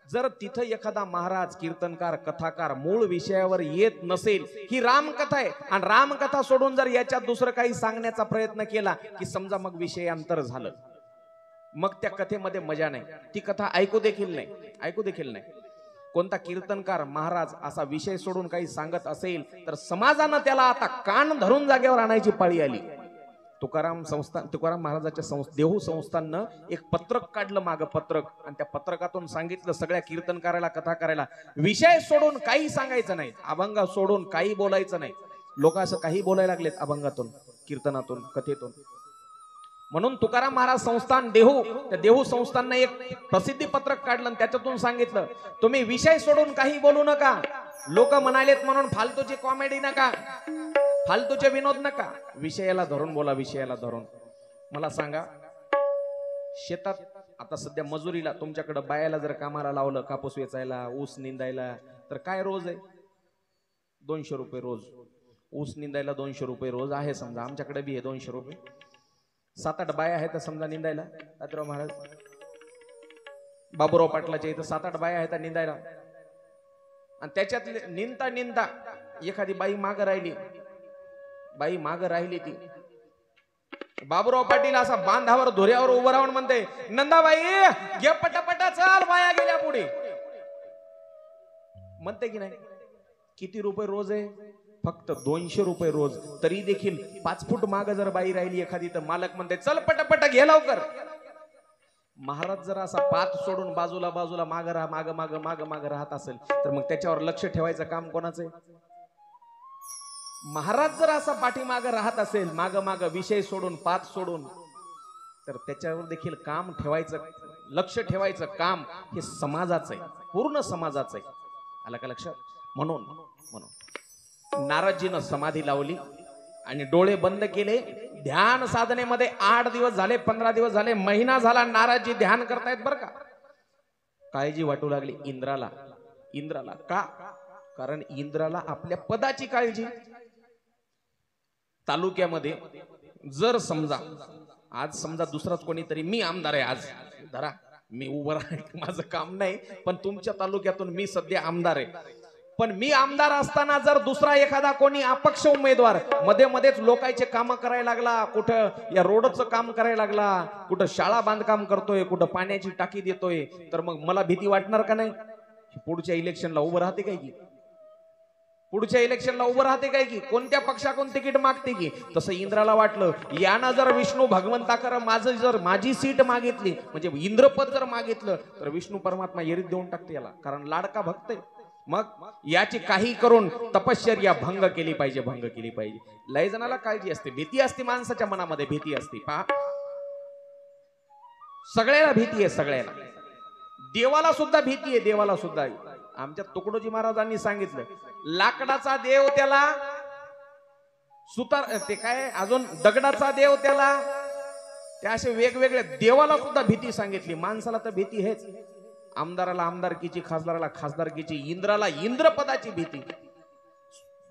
जर तिथं एखादा महाराज कीर्तनकार कथाकार मूळ विषयावर येत नसेल, ही रामकथा आहे आणि रामकथा सोडून जर याच्यात दुसरं काही सांगण्याचा प्रयत्न केला की समजा मग विषयांतर झालं, मग त्या कथेमध्ये मजा नाही. ती कथा ऐकू देखील नाही. कोणता कीर्तनकार महाराज असा विषय सोडून काही सांगत असेल तर समाजानं त्याला आता कान धरून जागेवर आणायची पाळी आली. तुकाराम महाराजाच्या देहू संस्थाननं एक पत्रक काढलं, मागं पत्रक, आणि त्या पत्रकातून सांगितलं सगळ्या कीर्तनकाराला कथा करायला विषय सोडून काही सांगायचं नाही, अभंग सोडून काही बोलायचं नाही. लोक असं काही बोलायला लागलेत अभंगातून, कीर्तनातून, कथेतून. म्हणून तुकाराम महाराज संस्थान देहू, त्या देहू संस्थाननं एक प्रसिद्धी पत्रक काढलं आणि त्याच्यातून सांगितलं तुम्ही विषय सोडून काही बोलू नका. लोक म्हणालेत म्हणून फालतूची कॉमेडी नका, फालतूचे विनोद नका, विषयाला धरून बोला, विषयाला धरून. मला सांगा, शेतात आता सध्या मजुरीला तुमच्याकडे बायाला जर कामाला लावलं, कापूस वेचायला, ऊस निंदायला, तर काय रोज आहे? 200 रुपये रोज. ऊस निंदायला 200 रुपये रोज आहे. समजा आमच्याकडे बी आहे 200 रुपये. 7-8 बाया आहेत समजा निंदायला. तात्याराव महाराज, बाबूराव पाटलाच्या इथं 7-8 बाया आहेत निंदायला. आणि त्याच्यात निंदा निंदा एखादी बाई माग राहिली, बाई माग राहिली, ती बाबूराव पाटील असा बांधावर धुऱ्यावर उभं राहून म्हणते, नंदाबाई घे पटापटा, चाल, बाया गेल्या पुढे. म्हणते की नाही? किती रुपये रोज आहे? फक्त 200 रुपये रोज. तरी देखील 5 फूट माग जर बाई राहिली एखादी, तर मालक म्हणते चल पटापट घे लवकर. महाराज जर असा पाठ सोडून बाजूला बाजूला माग माग राहत असेल, तर मग त्याच्यावर लक्ष ठेवायचं काम कोणाचं आहे? महाराज जर असा पाठीमाग राहत असेल, माग विषय सोडून, पाठ सोडून, तर त्याच्यावर देखील काम ठेवायचं, लक्ष ठेवायचं काम हे समाजाचं आहे, पूर्ण समाजाचं आहे. आलं का लक्षात? म्हणून नारदजीनं समाधी लावली आणि डोळे बंद केले. ध्यान साधनेमध्ये 8 दिवस झाले, 15 दिवस झाले, महिना झाला नारदजी ध्यान करतायत बरं का. काळजी वाटू लागली इंद्राला. इंद्राला का? कारण इंद्राला आपल्या पदाची काळजी. तालुक्यामध्ये जर समजा आज समजा दुसराच कोणीतरी, मी आमदार आहे आज, धरा मी उभं राहा, माझं काम नाही, पण तुमच्या तालुक्यातून मी सध्या आमदार आहे. पण मी आमदार असताना जर दुसरा एखादा कोणी अपक्ष उमेदवार मध्येच लोकांचे काम करायला लागला, कुठं या रोडचं काम करायला लागला, कुठं शाळा बांधकाम करतोय, कुठं पाण्याची टाकी देतोय, तर मग मला भीती वाटणार का नाही? पुढच्या इलेक्शनला उभं राहते काय की? पुढच्या इलेक्शनला उभं राहते काय की? कोणत्या पक्षाकडून तिकीट मागते की? तसं इंद्राला वाटलं, यानं जर विष्णू भगवंताकर माझी सीट मागितली, म्हणजे इंद्रपद जर मागितलं, तर विष्णू परमात्मा येरीत देऊन टाकते याला, कारण लाडका भक्त आहे. मग याची काही करून तपश्चर्या भंग केली पाहिजे, भंग केली पाहिजे. लय जणाला काळजी असते, भीती असते, माणसाच्या मनामध्ये भीती असते. पहा, सगळ्याला भीती आहे, सगळ्याला. देवाला सुद्धा भीती आहे, देवाला सुद्धा. आमच्या तुकडोजी महाराजांनी सांगितलं, लाकडाचा देव त्याला सुतार, ते काय अजून दगडाचा देव त्याला, त्या असे वेगवेगळे देवाला सुद्धा भीती सांगितली. माणसाला तर भीती हेच. आमदाराला आमदारकीची, खासदाराला खासदारकीची, इंद्राला इंद्रपदाची भीती.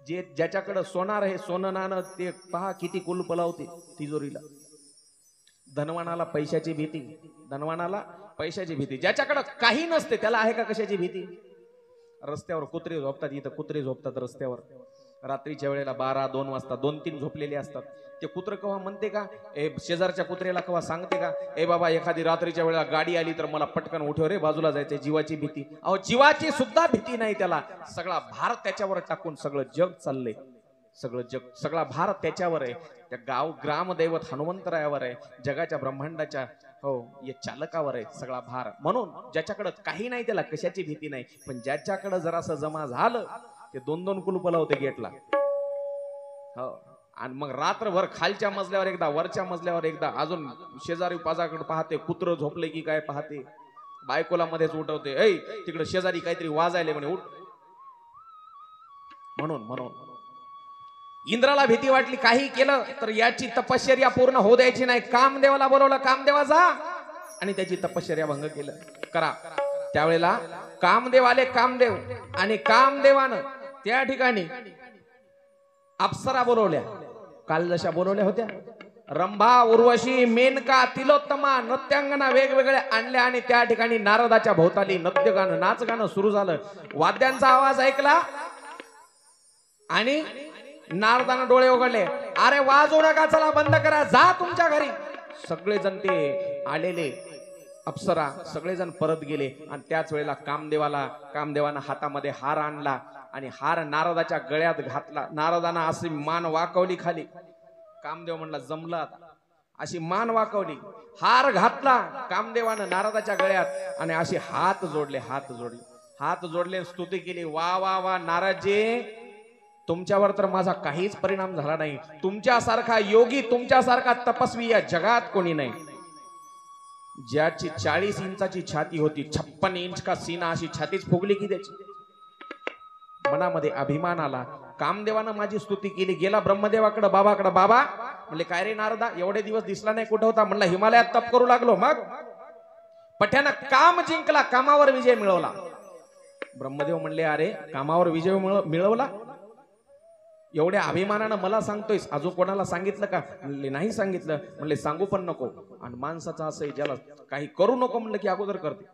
जे ज्याच्याकडे सोनार आहे, सोनं नाणं, ते पहा किती कुलूप लावते तिजोरीला. धनवानाला पैशाची भीती, धनवानाला पैशाची भीती. ज्याच्याकडे काही नसते त्याला आहे का कशाची भीती? रस्त्यावर कुत्रे झोपतात, इथं कुत्रे झोपतात रस्त्यावर रात्रीच्या वेळेला 12-2 वाजता, 2-3 झोपलेले असतात. ते कुत्र कवा म्हणते का, शेजारच्या कुत्र्याला कवा सांगते का, ए बाबा एखादी रात्रीच्या वेळेला गाडी आली तर मला पटकन उठव रे, बाजूला जायचंय? जीवाची भीती. अहो, जीवाची सुद्धा भीती नाही त्याला. सगळा भार त्याच्यावर टाकून सगळं जग चाललंय, सगळं जग, सगळा भार त्याच्यावर आहे. त्या ग्रामदैवत हनुमंतरायावर आहे, जगाच्या ब्रह्मांडाच्या या चालकावर आहे सगळा भार. म्हणून ज्याच्याकडे काही नाही त्याला कशाची भीती नाही. पण ज्याच्याकडे जरासं जमा झालं, ते 2-2 कुलूप लावते गेटला. हो, आणि मग रात्रभर खालच्या मजल्यावर एकदा, वरच्या मजल्यावर एकदा, अजून शेजारी पाजाकडे पाहते, कुत्र झोपले की काय पाहते, बायकोला मध्येच उठवते, ऐ तिकडे शेजारी काहीतरी वाजायले म्हणे, उठ. म्हणून इंद्राला भीती वाटली, काही केलं तर याची तपश्चर्या पूर्ण होऊ द्यायची नाही. कामदेवाला बोलवलं, कामदेवा जा, आणि त्याची तपश्चर्या भंग केलं, करा. त्यावेळेला कामदेव आले, कामदेव, आणि कामदेवानं त्या ठिकाणी अप्सरा बोलवल्या. काल जशा बोलवल्या होत्या, रंभा, उर्वशी, मेनका, तिलोत्तमा, नृत्यांगना वेगवेगळ्या आणल्या, आणि त्या ठिकाणी नारदाच्या भोवताली नृत्य गाणं, नाच गाणं सुरू झालं. वाद्यांचा आवाज ऐकला आणि नारदानं डोळे उघडले. अरे वाजवू नका, चला बंद करा, जा तुमच्या घरी. सगळेजण ते आलेले अप्सरा सगळेजण परत गेले. आणि त्याच वेळेला कामदेवानं हातामध्ये हार आणला आणि हार नारदाच्या गळ्यात घातला. नारदानं अशी मान वाकवली खाली. कामदेव म्हणला जमलं आता. अशी मान वाकवली, हार घातला कामदेवानं नारदाच्या गळ्यात, आणि अशी हात जोडले, हात जोडले, स्तुती केली. वा वा वा नारदजी, तुमच्यावर तर माझा काहीच परिणाम झाला नाही. तुमच्यासारखा योगी, तुमच्यासारखा तपस्वी या जगात कोणी नाही. ज्याची 40 इंचाची छाती होती, 56 इंच का सीना, अशी छातीच फुगली की त्याची. मनामध्ये अभिमान आला. कामदेवानं माझी स्तुती केली. गेला ब्रह्मदेवाकडे, बाबाकडे. बाबा म्हणले, काय रे नारदा, एवढे दिवस दिसला नाही, कुठं होता? म्हणला, हिमालयात तप करू लागलो. मग पठ्यानं काम जिंकला, कामावर विजय मिळवला. ब्रह्मदेव म्हणले, अरे कामावर विजय मिळवला, एवढ्या अभिमानानं मला सांगतोयस, अजून कोणाला सांगितलं का? म्हणले, नाही सांगितलं. म्हणले, सांगू पण नको. आणि माणसाचं असं ज्याला काही करू नको म्हणलं की अगोदर करते.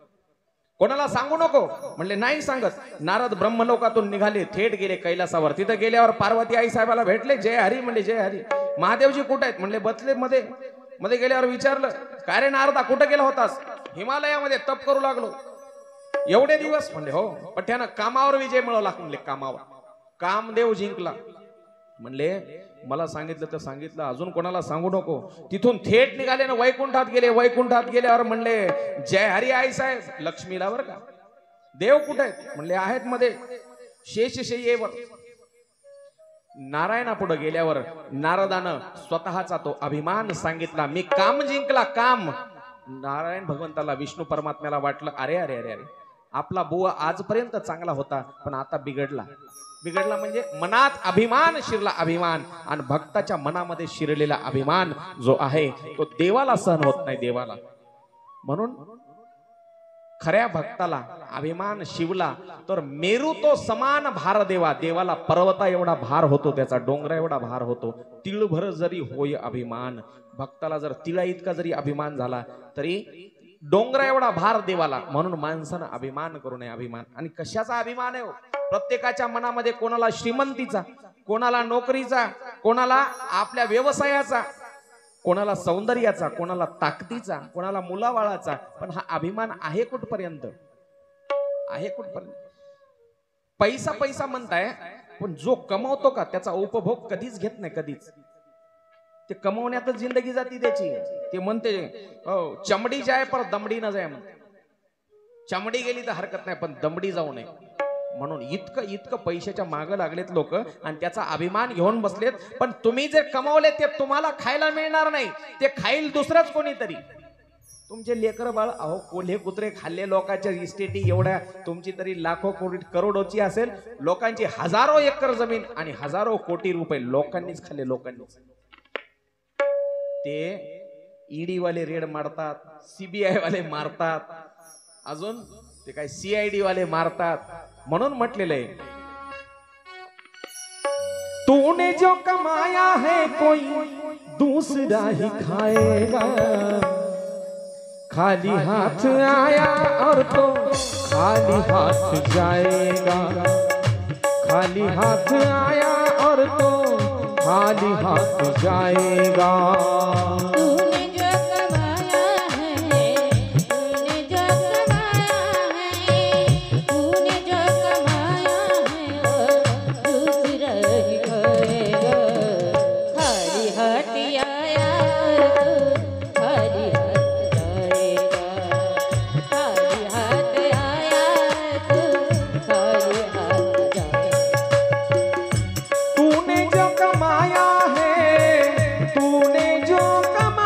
कोणाला सांगू नको म्हणले, नाही सांगत. नारद ब्रह्मलोकातून निघाले, थेट गेले कैलासावर. तिथं गेल्यावर पार्वती आई साहेबाला भेटले. जय हरी म्हणले, जय हरी. महादेवजी कुठे आहेत? म्हणले, बसले मध्ये. मध्ये गेल्यावर विचारलं, काय रे नारदा, कुठं गेला होतास? हिमालयामध्ये तप करू लागलो. एवढे दिवस? म्हणले, हो. पठ्यानं कामावर विजय मिळवला. म्हणले, कामावर. कामदेव जिंकला. म्हणले, मला सांगितलं तर सांगितलं, अजून कोणाला सांगू नको. तिथून थेट निघाले ना वैकुंठात गेले. वैकुंठात गेल्यावर म्हणले, जय हरी आई साहेब. लक्ष्मीला बर का. देव कुठे आहेत? म्हणले, आहेत मध्ये शेषशय्येवर. नारायणापुढे गेल्यावर नारदानं स्वतःचा तो अभिमान सांगितला, मी काम जिंकला, काम. नारायण भगवंताला, विष्णू परमात्म्याला वाटलं, अरे अरे अरे अरे, आपला बुवा आजपर्यंत चांगला होता, पण आता बिघडला. बिघडला म्हणजे मनात अभिमान शिरला, अभिमान. आणि भक्ताच्या मनामध्ये शिरलेला अभिमान जो आहे तो देवाला सहन होत नाही, देवाला. म्हणून खऱ्या भक्ताला अभिमान शिवला तर मेरू तो समान भार देवा. देवाला पर्वता एवढा भार होतो, त्याचा डोंगरा एवढा भार होतो. तिळभर जरी होय अभिमान, भक्ताला जर तिळा इतका जरी अभिमान झाला तरी डोंगरा एवढा भार देवाला. म्हणून माणसानं अभिमान करू नये. अभिमान. आणि कशाचा अभिमान आहे? प्रत्येकाच्या मनामध्ये कोणाला श्रीमंतीचा, कोणाला नोकरीचा, कोणाला आपल्या व्यवसायाचा, कोणाला सौंदर्याचा, कोणाला ताकदीचा, कोणाला मुलाबाळाचा. पण हा अभिमान आहे कुठपर्यंत? आहे कुठपर्यंत? पैसा पैसा म्हणताय, पण जो कमवतो का त्याचा उपभोग कधीच घेत नाही, कधीच. ते कमवण्यातच जिंदगी जाती त्याची. ते म्हणते, हो चमडी जाय पर दमडी न जाय. म्हणते चमडी गेली तर हरकत नाही, पण दमडी जाऊ नये. म्हणून इतकं इतकं पैशाच्या मागे लागलेत लोक आणि त्याचा अभिमान घेऊन बसलेत. पण तुम्ही जे कमवले ते तुम्हाला खायला मिळणार नाही, ते खाईल दुसरंच कोणीतरी. तुमचे लेकर बाळ, अहो कोल्हे कुत्रे खाल्ले लोकांच्या इस्टेटी एवढ्या, तुमची तरी लाखो करोडोची असेल. लोकांची हजारो एकर जमीन आणि हजारो कोटी रुपये लोकांनीच खाल्ले, लोकांनीच. ते ईडी वाले रेड मारतात, सीबीआय वाले मारतात, अजून ते काय सीआयडी वाले मारतात. म्हणून म्हटलेलं आहे, तूने जो कमाया है कोई दूसरा ही खाएगा, खाली हाथ आया और तो खाली हाथ जाएगा, खाली हाथ आया और तो खाली हाथ जाएगा. तूने जो कमाया है, तूने जो कमाया है, तूने जो कमाया है वो दूसरा ही खाएगा. खाली हाथ आया तो खाली हाथ जाएगा, खाली हाथ आया तो खाली हाथ जाएगा. तूने जो कमाया है, तूने जो कमाया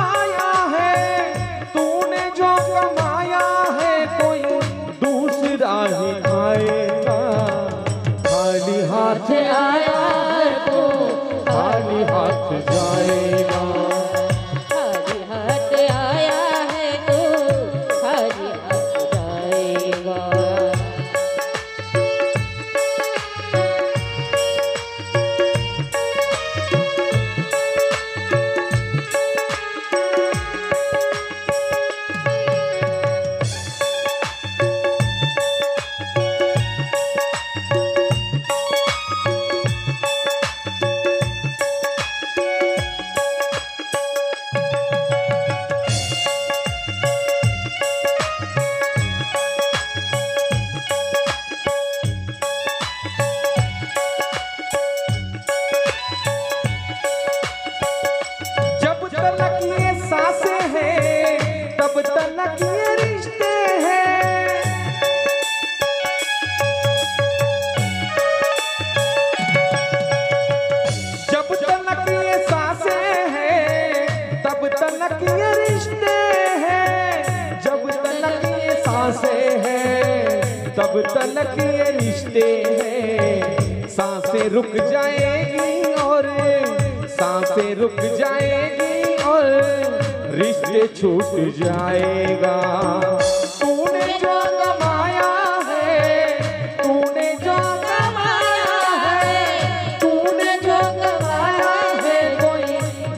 तलक ये रिश्ते हैं, जब तलक ये सांसें हैं, तब तलक ये रिश्ते हैं। सांसें रुक जाएगी और सांसें रुक जाएगी और रिश्ते छूट जाएगा। तूने जो कमाया है, तूने जो कमाया है, तूने जो कमाया है, कोई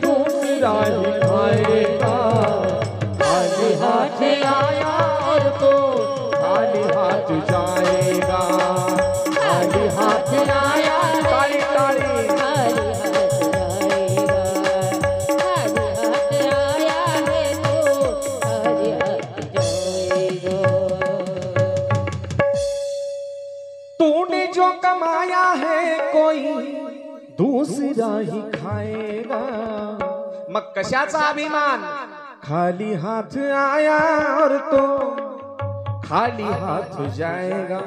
दूसरा ही खाएगा। खाली हाथ आया और तो खाली हाथ जाएगा। खाली हाथ आया, ताली ताली, खाली हाथ आएगा, खाली हाथ आया है तो खाली हाथ जाएगा। तूने जो कमाया है कोई दूसरा ही खाएगा। मग कशाचा अभिमान, खाली हाथ आया और तो खाली हाथ जाएगा।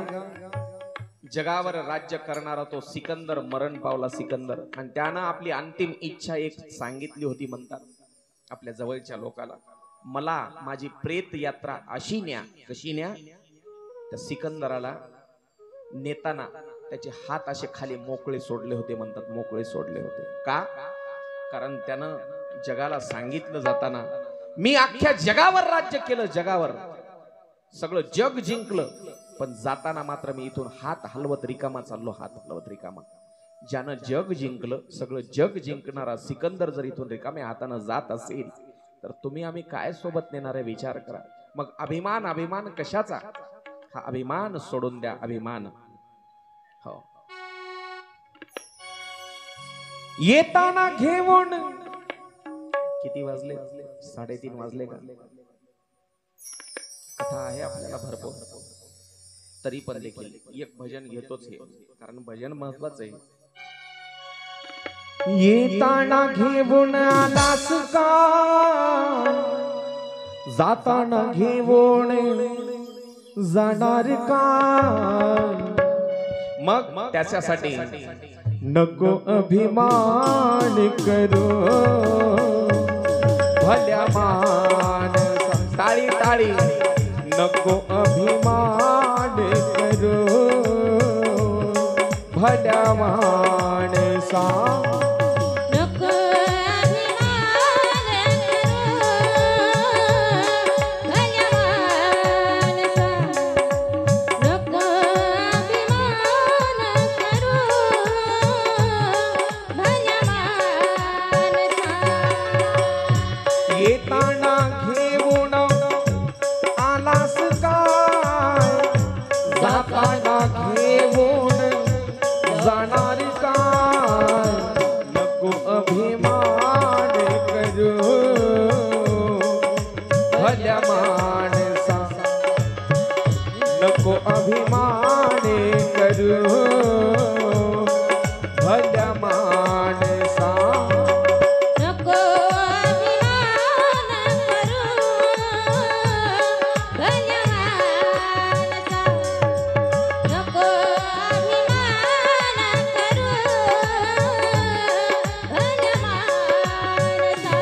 जगावर राज्य करणारा तो सिकंदर मरण पावला सिकंदर, आणि त्यानं आपली अंतिम इच्छा एक सांगितली होती म्हणतात आपल्या जवळच्या लोकाला, मला माझी प्रेत यात्रा अशी न्या, कशी न्या? त्या सिकंदराला नेताना त्याचे हात असे खाली मोकळे सोडले होते म्हणतात, मोकळे सोडले होते का? कारण त्यानं जगाला सांगितलं जाताना, मी अख्ख्या जगावर राज्य केलं, जगावर सगळं जग जिंकलं, पण जाताना मात्र मी इथून हात हलवत रिकामा चाललो, हात हलवत रिकामा। ज्यानं जग जिंकलं, सगळं जग जिंकणारा सिकंदर जर इथून रिकाम्या हातानं जात असेल तर तुम्ही आम्ही काय सोबत नेणार आहे विचार करा। मग अभिमान, अभिमान कशाचा? हा अभिमान सोडून द्या, अभिमान। हो, येताना घेऊन किती वाजले? 3:30 वाजले का? कथा आहे आपल्याला भरपूर, तरी पण देखील एक भजन घेतोच हे, कारण भजन महत्वाचं आहे। येताना घेऊन आलास का, जाताना घेऊन जाणार का? मग त्याच्यासाठी नको अभिमान करू, भल्या मान, टाळी टाळी, नको अभिमान करू, भल्या माणसा। नको अभिमान करू, भल्या माणसा, नको अभिमान करू, भल्या माणसा। येताना घेऊन आलास काय, जाताना घेऊन जाणार काय? नको अभिमान करू, भल्या माणसा, नको अभिमान करू, भल्या माणसा। नको अभिमान करू, भल्या माणसा, नको अभिमान करू, भल्या माणसा।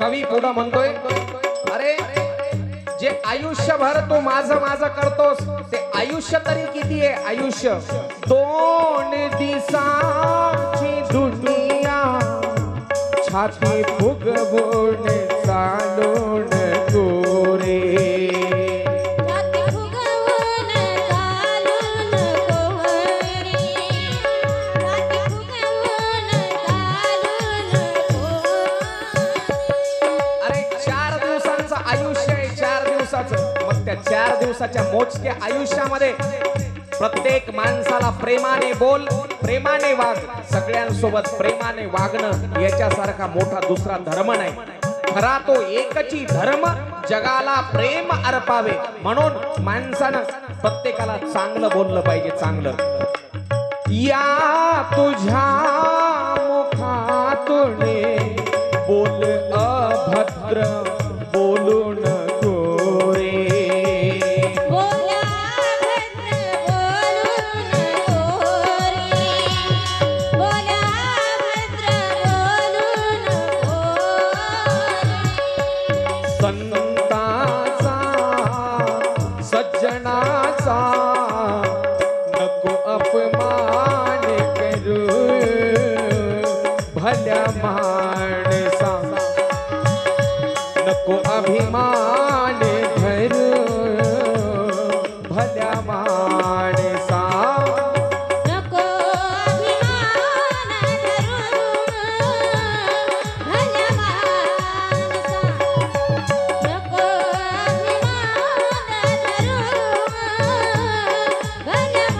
कवी पुढं म्हणतोय, अरे जे आयुष्यभर तू माझं माझं करतोस ते आयुष्य तरी किती आहे? आयुष्य 2 दिवसाची दुनिया, छाती फुगवून चालून गोरे, छाती फुगवून चालून गोरे, दिवसाच्या मोजक्या आयुष्यामध्ये प्रत्येक माणसाला प्रेमाने बोल, प्रेमाने वाग, सगळ्यांसोबत प्रेमाने वागणं याच्यासारखा मोठा दुसरा धर्म नाही. खरा तो एकची धर्म, जगाला प्रेम अर्पावे. म्हणून माणसानं प्रत्येकाला चांगलं बोललं पाहिजे. चांगलं या तुझ्या मुखातून बोल अभद्र बोलू नको रे. बोला भद्र बोलू नको रे. बोला भद्र बोलू नको रे. संताचा सज्जनाचा नको अपमान करू. भल्या माणसा नको अभिमान धरू. भल्या माणसा नको अभिमान धरू. भल्या माणसा नको अभिमान धरू. भल्या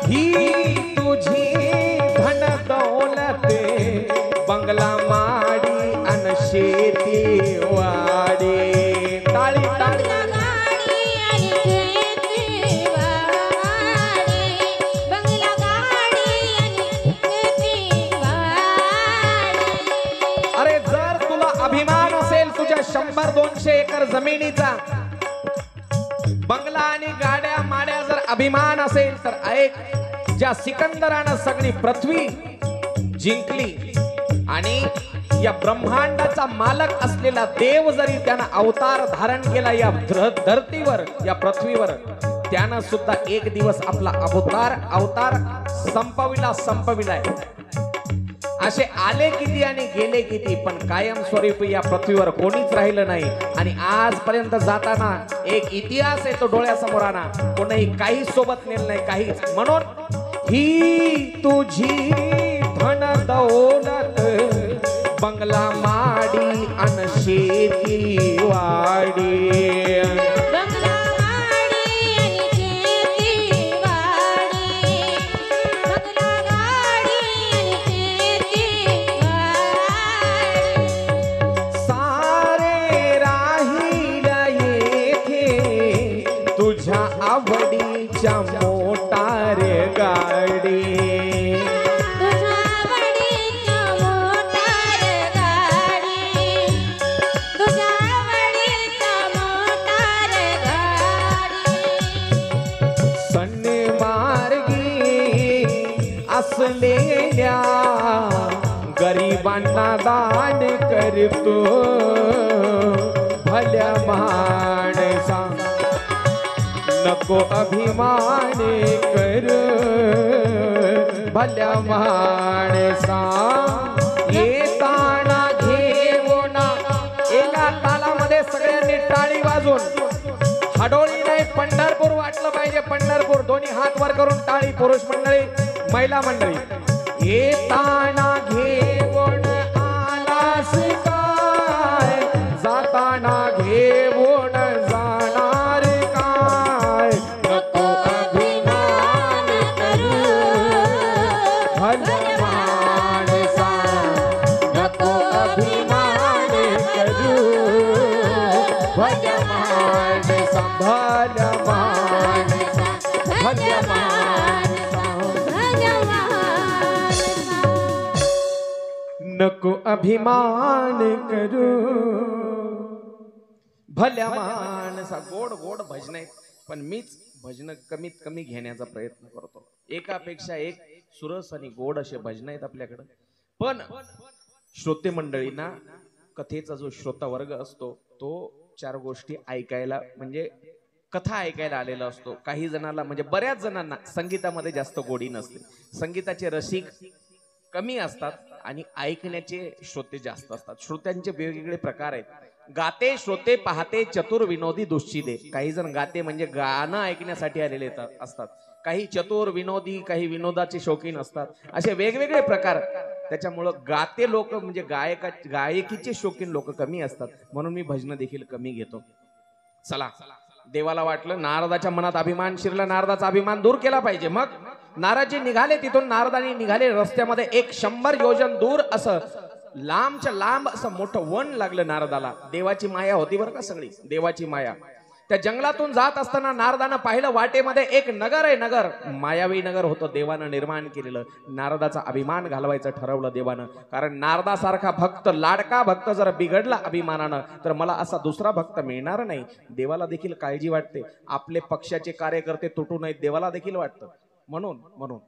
ही तुझी धन दौलत बंगला माडी अन शेती वाडी. टाळी टाळी. गाडी आणि शेती वाडी. बंगला गाडी आणि शेती वाडी. अरे जर तुला अभिमान असेल तुझ्या 100-200 एकर जमिनीचा, बंगला आणि गाड्या माड्या जर अभिमान असेल तर ऐक, ज्या सिकंदरानं सगळी पृथ्वी जिंकली आणि या ब्रह्मांडाचा मालक असलेला देव जरी त्यानं अवतार धारण केला या धरतीवर, या पृथ्वीवर, त्यानं सुद्धा एक दिवस आपला अवतार संपविलाय. असे आले किती आणि गेले किती, पण कायमस्वरूपी या पृथ्वीवर कोणीच राहिलं नाही. आणि आजपर्यंत जाताना एक इतिहास आहे तो डोळ्यासमोर आणा. कोणीही काही सोबत नेलं नाही, काहीच. म्हणून ही तुझी धन दौलत बंगला माडी अन शेती वाडी. बंगला गाडी आणि शेती वाडी. बंगला गाडी आणि शेती वाडी. सारे राहील येथे तुझ्या आवडीच्या मोटार गाडी. तुझ्या आवडीच्या मोटार गाडी. तुझ्या आवडीच्या मोटार गाडी. सन्मार्गी असलेल्या गरिबांना दान करतो. भल्या माणसा नको अभिमान कर. भल्या माणसा येताना घेऊन एका तालामध्ये सगळ्यांनी टाळी वाजून, हडोळी नाही पंढरपूर वाटलं पाहिजे. पंढरपूर दोन्ही हात वर करून टाळी. पुरुष मंडळी, महिला मंडळी. येताना घेऊन आलास काय, जाताना घेऊन जाणार काय. नको अभिमान करू. भल्या माणसा नको अभिमान करू. भल्या माणसा भल्या माणसा भल्या माणसा भल्या माणसा. नको अभिमान करू. भल्या माणसा. गोड गोड भजन आहेत, पण मीच भजन कमीत कमी घेण्याचा प्रयत्न करतो. एकापेक्षा एक सुरस आणि गोड असे भजन आहेत आपल्याकडे. पण श्रोते मंडळींना कथेचा जो श्रोता वर्ग असतो तो 4 गोष्टी ऐकायला, म्हणजे कथा ऐकायला आलेला असतो. काही जणांना, म्हणजे बऱ्याच जणांना संगीतामध्ये जास्त गोडी नसते. संगीताचे रसिक कमी असतात आणि ऐकण्याचे श्रोते जास्त असतात. श्रोत्यांचे वेगवेगळे प्रकार आहेत. गाते, श्रोते, पाहते, चतुर, विनोदी, दुश्चिदे. काही जण गाते म्हणजे गाणं ऐकण्यासाठी आलेले असतात, काही चतुर, विनोदी, काही विनोदाचे शौकीन असतात. असे वेगवेगळे प्रकार. त्याच्यामुळं गाते लोक म्हणजे गायकीचे शौकीन लोक कमी असतात, म्हणून मी भजन देखील कमी घेतो. चला, देवाला वाटलं नारदाच्या मनात अभिमान शिरला, नारदाचा अभिमान दूर केला पाहिजे. मग नारदजी निघाले तिथून. नारदानी निघाले रस्त्यामध्ये 100 योजन दूर असं लांबच्या लांब असं मोठं वन लागलं नारदाला. देवाची माया होती बरं का, सगळी देवाची माया. त्या जंगलातून जात असताना नारदानं पाहिलं वाटेमध्ये एक नगर आहे. नगर मायावी नगर होतं, देवानं निर्माण केलेलं. नारदाचा अभिमान घालवायचं ठरवलं देवानं, कारण नारदासारखा भक्त, लाडका भक्त जर बिघडला अभिमानानं तर मला असा दुसरा भक्त मिळणार नाही. देवाला देखील काळजी वाटते, आपले पक्षाचे कार्यकर्ते तुटू नयेत, देवाला देखील वाटतं. म्हणून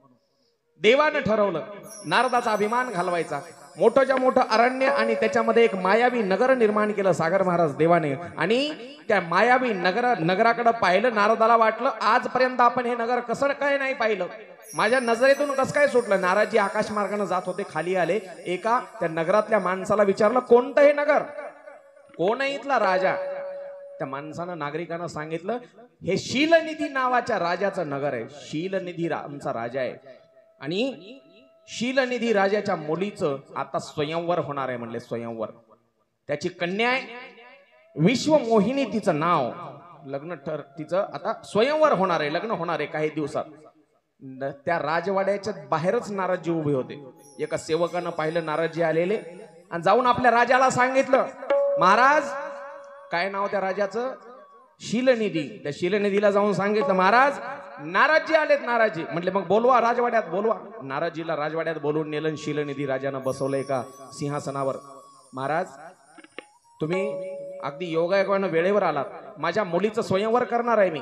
देवानं ठरवलं नारदाचा अभिमान घालवायचा. मोठंच्या मोठं अरण्य आणि त्याच्यामध्ये एक मायावी नगर निर्माण केलं सागर महाराज देवाने. आणि त्या मायावी नगराकडे पाहिलं. नारदाला वाटलं आजपर्यंत आपण हे नगर कसं काय नाही पाहिलं, माझ्या नजरेतून कसं काय सुटलं. नारदजी आकाश मार्गाने जात होते, खाली आले. एका त्या नगरातल्या माणसाला विचारलं, कोणतं हे नगर, कोण आहे इथला राजा. त्या माणसानं नागरिकांना सांगितलं, हे शीलनिधी नावाच्या राजाचं नगर आहे. शीलनिधी आमचा राजा आहे आणि शीलनिधी राजाच्या मुलीचं आता स्वयंवर होणार आहे. म्हणले स्वयंवर. त्याची कन्या आहे विश्वमोहिनी, तिचं नाव. लग्न तिचं आता स्वयंवर होणार आहे, लग्न होणार आहे काही दिवसात. त्या राजवाड्याच्या बाहेरच नारदजी उभे होते. एका सेवकानं पाहिलं नारदजी आलेले आणि जाऊन आपल्या राजाला सांगितलं, महाराज, काय नाव त्या राजाचं, शीलनिधी. त्या शीलनिधीला जाऊन सांगितलं, महाराज नारदजी आलेत. नारदजी म्हटले, मग बोलवा राजवाड्यात, बोलवा. नारदजीला राजवाड्यात बोलवून नेलं. शीलनिधी राजानं बसवलंय का सिंहासनावर. महाराज, तुम्ही अगदी योगायोगानं वेळेवर आलात. माझ्या मुलीचं स्वयंवर करणार आहे मी,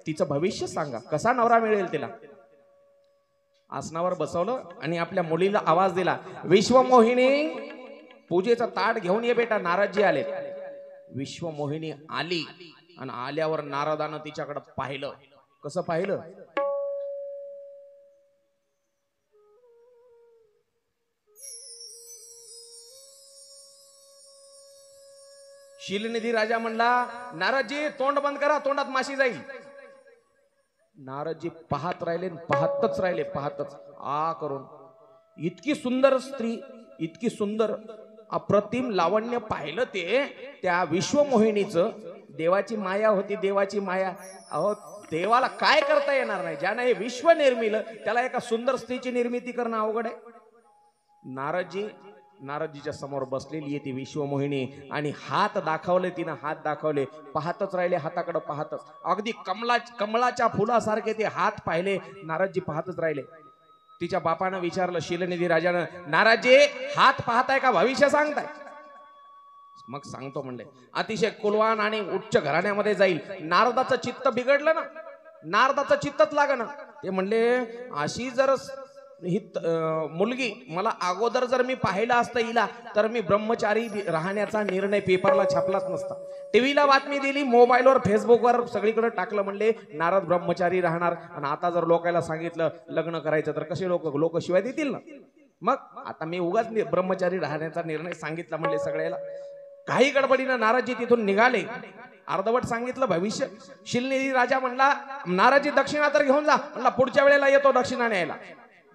तिचं भविष्य सांगा, कसा नवरा मिळेल तिला. आसनावर बसवलं आणि आपल्या मुलीला आवाज दिला, विश्वमोहिनी, पूजेचं ताट घेऊन ये बेटा, नारदजी आलेत. विश्वमोहिनी आली आणि आल्यावर नारदानं तिच्याकडे पाहिलं. कसं पाहिलं, शीलनिधी राजा म्हणला, नारदजी तोंड बंद करा, तोंडात माशी जाईल. नारदजी पाहत राहिले, पाहतच राहिले, पाहतच करून. इतकी सुंदर स्त्री, इतकी सुंदर अप्रतिम लावण्य पाहिलं ते त्या विश्वमोहिनीचं. देवाची माया होती, देवाची माया. अहो, देवाला काय करता येणार नाही. ज्यानं हे विश्व निर्मिलं त्याला एका सुंदर स्त्रीची निर्मिती करणं अवघड आहे. नारदजीच्या समोर बसलेली आहे ती विश्वमोहिनी आणि हात दाखवले, तिनं हात दाखवले. पाहतच राहिले, हाताकडे पाहतच. अगदी कमळाच्या फुलासारखे ते हात पाहिले. नारदजी पाहतच राहिले. तिच्या बापानं विचारलं शीलनिधी राजानं, नारदजी हात पाहताय का भविष्य सांगताय. मग सांगतो म्हणले. अतिशय कुलवान आणि उच्च घराण्यामध्ये जाईल. नारदाचं चित्त बिघडलं ना, नारदाचं चित्तच लागना. ते म्हणले, अशी जर ही मुलगी मला अगोदर जर मी पाहिला असतं हिला तर मी ब्रह्मचारी राहण्याचा निर्णय पेपरला छापलाच नसता. टीव्हीला बातमी दिली, मोबाईलवर, फेसबुकवर सगळीकडे टाकलं, म्हणले नारद ब्रह्मचारी राहणार. आणि आता जर लोकांना सांगितलं लग्न करायचं तर कसे लोक शिवाय देतील ना. मग आता मी उगाच ब्रह्मचारी राहण्याचा निर्णय सांगितला म्हणले सगळ्याला. काही गडबडीनं नारदजी तिथून निघाले. अर्धवट सांगितलं भविष्य. शीलनिधी राजा म्हणला, नारदजी दक्षिणा तर घेऊन जा. म्हणला पुढच्या वेळेला येतो दक्षिणा न्यायला.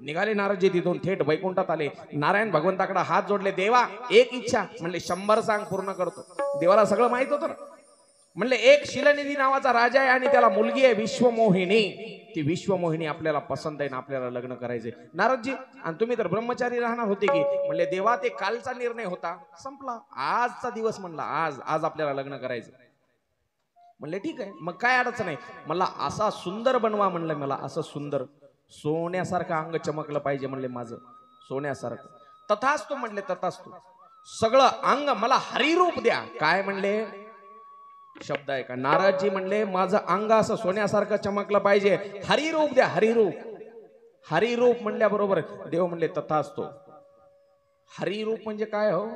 निघाले नारदजी तिथून, थेट वैकुंठात आले. नारायण भगवंताकडे हात जोडले, देवा एक इच्छा. म्हणले 100 सांग, पूर्ण करतो. देवाला सगळं माहित होतं ना. म्हणले एक शीलनिधी नावाचा राजा आहे आणि त्याला मुलगी आहे विश्वमोहिनी. ती विश्वमोहिनी आपल्याला पसंत आहे ना, आपल्याला लग्न करायचे. नारदजी, आणि तुम्ही तर ब्रह्मचारी राहणार होते की. म्हणले देवा ते कालचा निर्णय होता, संपला. आजचा दिवस म्हणला, आज आपल्याला लग्न करायचं. म्हणले ठीक आहे, मग काय अडचण नाही. मला असा सुंदर बनवा. म्हणलं मला असं सुंदर सोन्यासारखं अंग चमकलं पाहिजे. म्हणले माझं सोन्यासारखं. तथास्तु म्हणले, तथास्तु. सगळं अंग मला हरिरूप द्या. काय म्हणले शब्द आहे का. नारदजी म्हणले माझं अंग असं सोन्यासारखं चमकलं पाहिजे, हरिरूप द्या, हरिरूप. हरिरूप म्हणल्याबरोबर देव म्हणले तथास्तु. हरिरूप म्हणजे काय हो.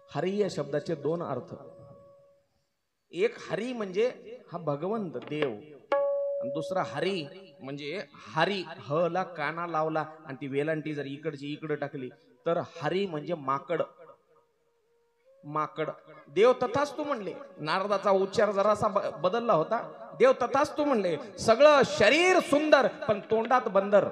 हरी या शब्दाचे 2 अर्थ. एक हरी म्हणजे हा भगवंत देव, आणि दुसरा हरी म्हणजे हरी, ह ला काना लावला आणि ती वेलांटी जर इकडची इकडे टाकली तर हरी म्हणजे माकड. माकड. देव तथास्तु म्हणले. नारदाचा उच्चार जरासा बदलला होता. देव तथास्तु म्हणले. सगळं शरीर सुंदर पण तोंडात बंदर.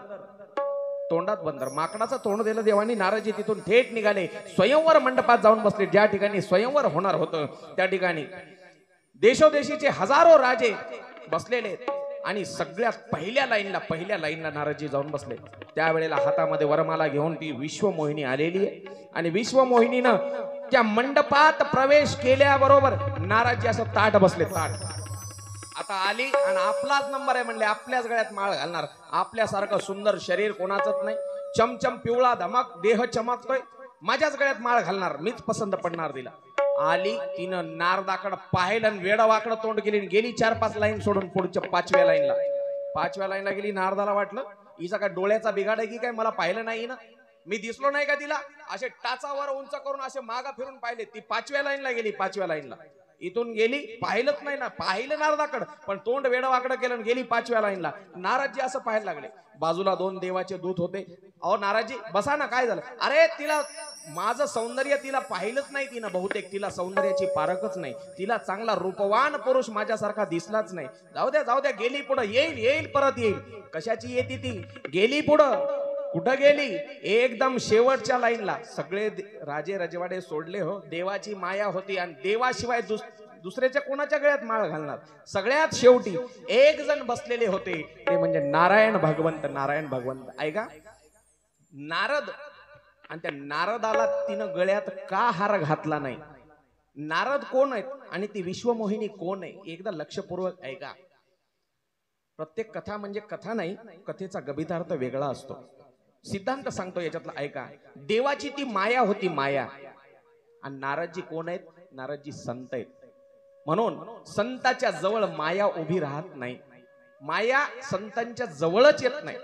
तोंडात बंदर. माकडाचं तोंड दिलं देवानी. नारदजी तिथून थेट निघाले. स्वयंवर मंडपात जाऊन बसले. ज्या ठिकाणी स्वयंवर होणार होतं त्या ठिकाणी देशोदेशीचे हजारो राजे बसलेले आणि सगळ्यात पहिल्या लाईनला नारदजी जाऊन बसले. त्यावेळेला हातामध्ये वरमाला घेऊन ती विश्वमोहिनी आलेली आहे आणि विश्वमोहिनीनं त्या मंडपात प्रवेश केल्याबरोबर नारदजी असं ताट बसले. ताट आता आली आणि आपलाच नंबर आहे म्हणले. आपल्याच गळ्यात माळ घालणार. आपल्यासारखं सुंदर शरीर कोणाचंच नाही. चमचम पिवळा धमक देह चमकतोय. माझ्याच गळ्यात माळ घालणार. मीच पसंत पडणार तिला. आली. तिनं नारदाकडे पाहिलं आणि वेडावाकडं तोंड केली. गेली 4-5 लाईन सोडून पुढच्या 5व्या लाईनला गेली. नारदाला वाटलं हिचा काय डोळ्याचा बिघाड आहे की काय, मला पाहिलं नाही ना, मी दिसलो नाही का तिला. असे टाचावर उंच करून असे मागा फिरून पाहिले. ती 5व्या लाईनला गेली. 5व्या लाईनला इथून गेली. पाहिलंच नाही ना. पाहिलं नारदाकडं पण तोंड वेडवाकडं केलं आणि गेली 5व्या लाईनला. नारदजी असं पाहायला लागले. बाजूला 2 देवाचे दूत होते. अहो नारदजी बसा ना, काय झालं. अरे तिला माझं सौंदर्य तिला पाहिलंच नाही तिनं. बहुतेक तिला सौंदर्याची पारखच नाही. तिला चांगला रूपवान पुरुष माझ्यासारखा दिसलाच नाही. जाऊ द्या गेली पुढं. येईल परत येईल. कशाची येते ती. गेली पुढं. कुठं गेली. एकदम शेवटच्या लाईनला. सगळे राजे रजवाडे सोडले हो. देवाची माया होती आणि देवाशिवाय दुसऱ्याच्या कोणाच्या गळ्यात माळ घालणार. सगळ्यात शेवटी एक जण बसलेले होते. ते म्हणजे नारायण भगवंत. ऐका नारद. आणि त्या नारदाला तिनं गळ्यात का हार घातला नाही. नारद कोण आहेत आणि ती विश्वमोहिनी कोण आहे. एकदा लक्षपूर्वक ऐका. प्रत्येक कथा म्हणजे कथा नाही, कथेचा गभितार्थ वेगळा असतो. सिद्धांत सांगतो याच्यातला. ऐका. देवाची ती माया होती. माया. आणि नारदजी कोण आहेत. नारदजी संत आहेत. म्हणून संताच्या जवळ माया उभी राहत नाही. माया संतांच्या जवळच येत नाही.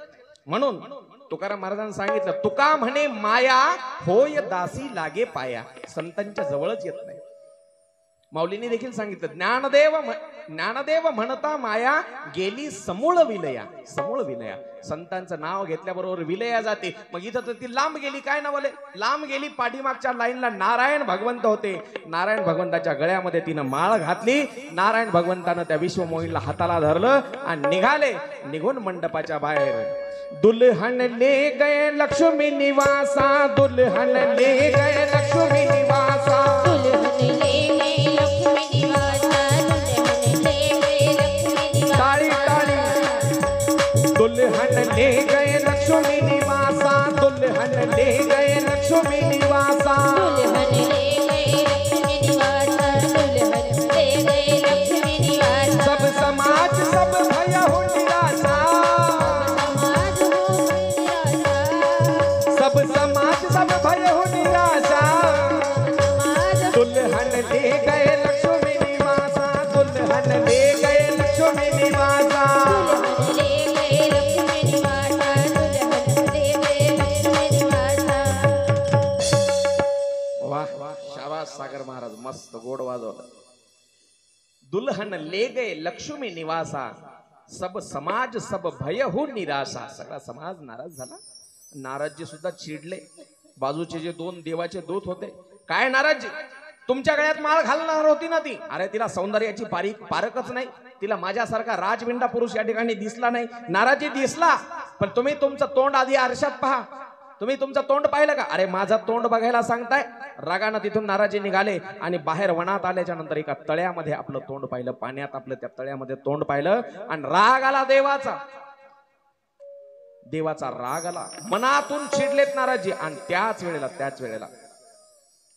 म्हणून तुकाराम महाराजांनी सांगितलं, तुका म्हणे माया होय दासी लागे पाया. संतांच्या जवळच येत नाही. माऊलींनी देखील सांगितलं, ज्ञानदेव म्हणता माया गेली समूळ विलया. समूळ विलया. संतांचं नाव घेतल्याबरोबर विलया जाते. मग इथं तर ती लांब गेली. काय नावले लांब गेली. पाठीमागच्या लाईनला नारायण भगवंत होते. नारायण भगवंताच्या गळ्यामध्ये तिनं माळ घातली. नारायण भगवंतानं त्या विश्वमोहिनीला हाताला धरलं आणि निघाले. निघून मंडपाच्या बाहेर. दुल्हन ले गए लक्ष्मी निवासा. दुल्हन ले गए लक्ष्मी निवासा. दुल्हन ले गए लक्ष्मी निवासा. दुल्हन ले गए लक्ष्मी निवासा. दुल्हन ले गए लक्ष्मी निवासा. दुल्हन ले गए लक्ष्मी निवासा. सब समाज सब भय हो निराशा. सब समाज सब भय हो निराशा. दुल्हन ले गए लक्ष्मी निवासा. दुल्हन ले गए लक्ष्मी निवासा. सागर महाराज मस्त गोड वाजवलं. दुल्हन ले गए लक्ष्मी निवासा. सब समाज सब भय हो निराशा. सगळा समाज नाराज झाला. नारदजी सुद्धा चिडले. बाजूचे जे 2 देवाचे दूत होते, काय नारदजी तुमच्या गळ्यात माळ घालणार होती ना ती. अरे तिला सौंदर्याची पारखच नाही. तिला माझ्यासारखा राजविंडा पुरुष या ठिकाणी दिसला नाही. नारदजी दिसला पण तुम्ही तुमचं तोंड आधी आरशात पहा. तुम्ही तुमचं तोंड पाहिलं का. अरे माझं तोंड बघायला सांगताय. रागानं तिथून नाराजी निघाले आणि बाहेर वनात आल्याच्या नंतर एका तळ्यामध्ये आपलं तोंड पाहिलं. पाण्यात आपलं त्या तळ्यामध्ये तोंड पाहिलं आणि राग आला देवाचा. राग आला. मनातून चिडलेत नाराजी. आणि त्याच वेळेला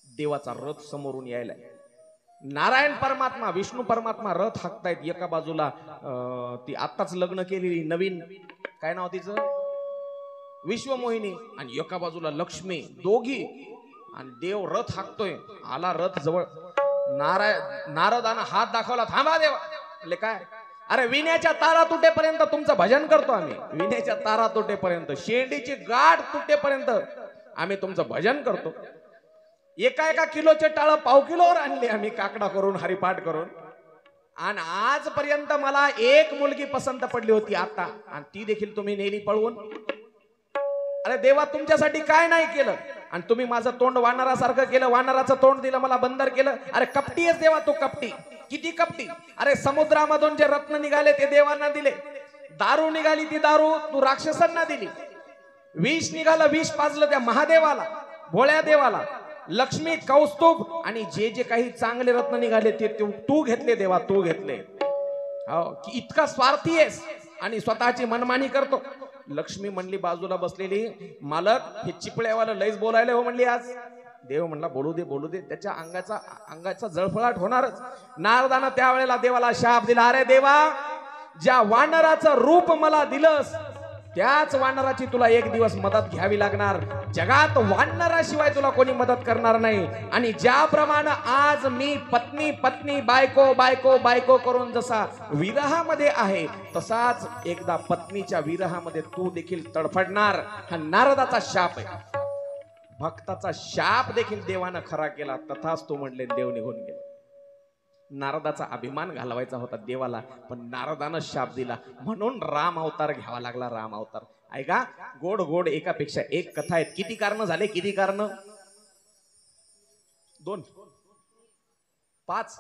देवाचा रथ समोरून यायला. नारायण परमात्मा विष्णू परमात्मा रथ हाकतायत. एका बाजूला ती आत्ताच लग्न केलेली नवीन काय नाव तिचं विश्वमोहिनी आणि एका बाजूला लक्ष्मी. दोघी आणि देव रथ हाकतोय. आला रथ जवळ. नारदानं हात दाखवला. थांबा देवा. म्हणजे काय. अरे विण्याच्या तारा तुटेपर्यंत तुमचं भजन करतो आम्ही. विण्याच्या तारा तुटेपर्यंत, शेंडीची गाठ तुटेपर्यंत आम्ही तुमचं भजन करतो. एका किलोचे टाळ 1/2 किलोवर आणले आम्ही काकडा करून हरिपाठ करून. आणि आजपर्यंत मला एक मुलगी पसंत पडली होती आता, आणि ती देखील तुम्ही नेली पळवून. अरे देवा, तुमच्यासाठी काय नाही केलं, आणि तुम्ही माझं तोंड वानरासारखं केलं, वानराचं तोंड दिलं, मला बंदर केलं. अरे कपटी आहेस देवा तू, कपटी, किती कपटी. अरे समुद्रामधून जे रत्न निघाले ते देवांना दिले, दारू निघाली ती दारू तू राक्षसांना दिली, विष निघालं विष पाजलं त्या महादेवाला, भोळ्या देवाला. लक्ष्मी, कौस्तुभ आणि जे जे काही चांगले रत्न निघाले ते तू घेतले देवा, तू घेतले. हो की इतका स्वार्थी आहेस आणि स्वतःची मनमानी करतो. लक्ष्मी म्हणली बाजूला बसलेली, मालक हे चिपळ्यावाला लयच बोलायला हो म्हणली आज. देव म्हणला बोलू दे बोलू दे, त्याच्या अंगाचा जळफळाट होणारच. नारदानं त्यावेळेला देवाला शाप दिला, अरे देवा, ज्या वानराचं रूप मला दिलंस त्याच वानराची तुला एक दिवस मदत घ्यावी लागणार. जगात वानराशिवाय तुला कोणी मदत करणार नाही. आणि ज्याप्रमाणे आज मी पत्नी पत्नी बायको बायको बायको करून जसा विरहामध्ये आहे, तसाच एकदा पत्नीच्या विरहामध्ये तू देखील तडफडणार. हा नारदाचा शाप आहे. भक्ताचा शाप देखील देवानं खरा केला. तथाच तो म्हणले, देव निघून गेले. नारदाचा अभिमान घालवायचा होता देवाला, पण नारदानं शाप दिला म्हणून राम अवतार घ्यावा लागला. राम अवतार ऐका, गोड गोड एकापेक्षा एक कथा आहेत. किती कारण झाले, किती कारण? 2 5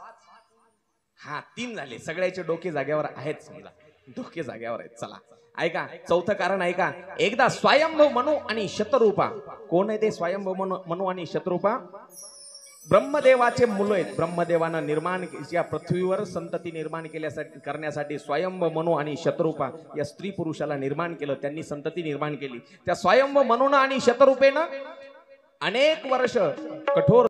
हा 3 झाले. सगळ्याचे डोके जाग्यावर आहेत, समजा डोके जाग्यावर आहेत. चला ऐका, चौथं कारण ऐका. एकदा स्वयंभू मनू आणि शतरूपा. कोण आहे ते स्वयंभू मनू आणि शतरूपा? ब्रह्मदेवाचे मुलं आहेत. ब्रह्मदेवानं निर्माण या पृथ्वीवर संतती निर्माण करण्यासाठी स्वयंभ मनू आणि शतरूपा या स्त्री पुरुषाला निर्माण केलं. त्यांनी संतती निर्माण केली. त्या स्वयंभ मनूनं आणि शतरूपेनं अनेक वर्ष कठोर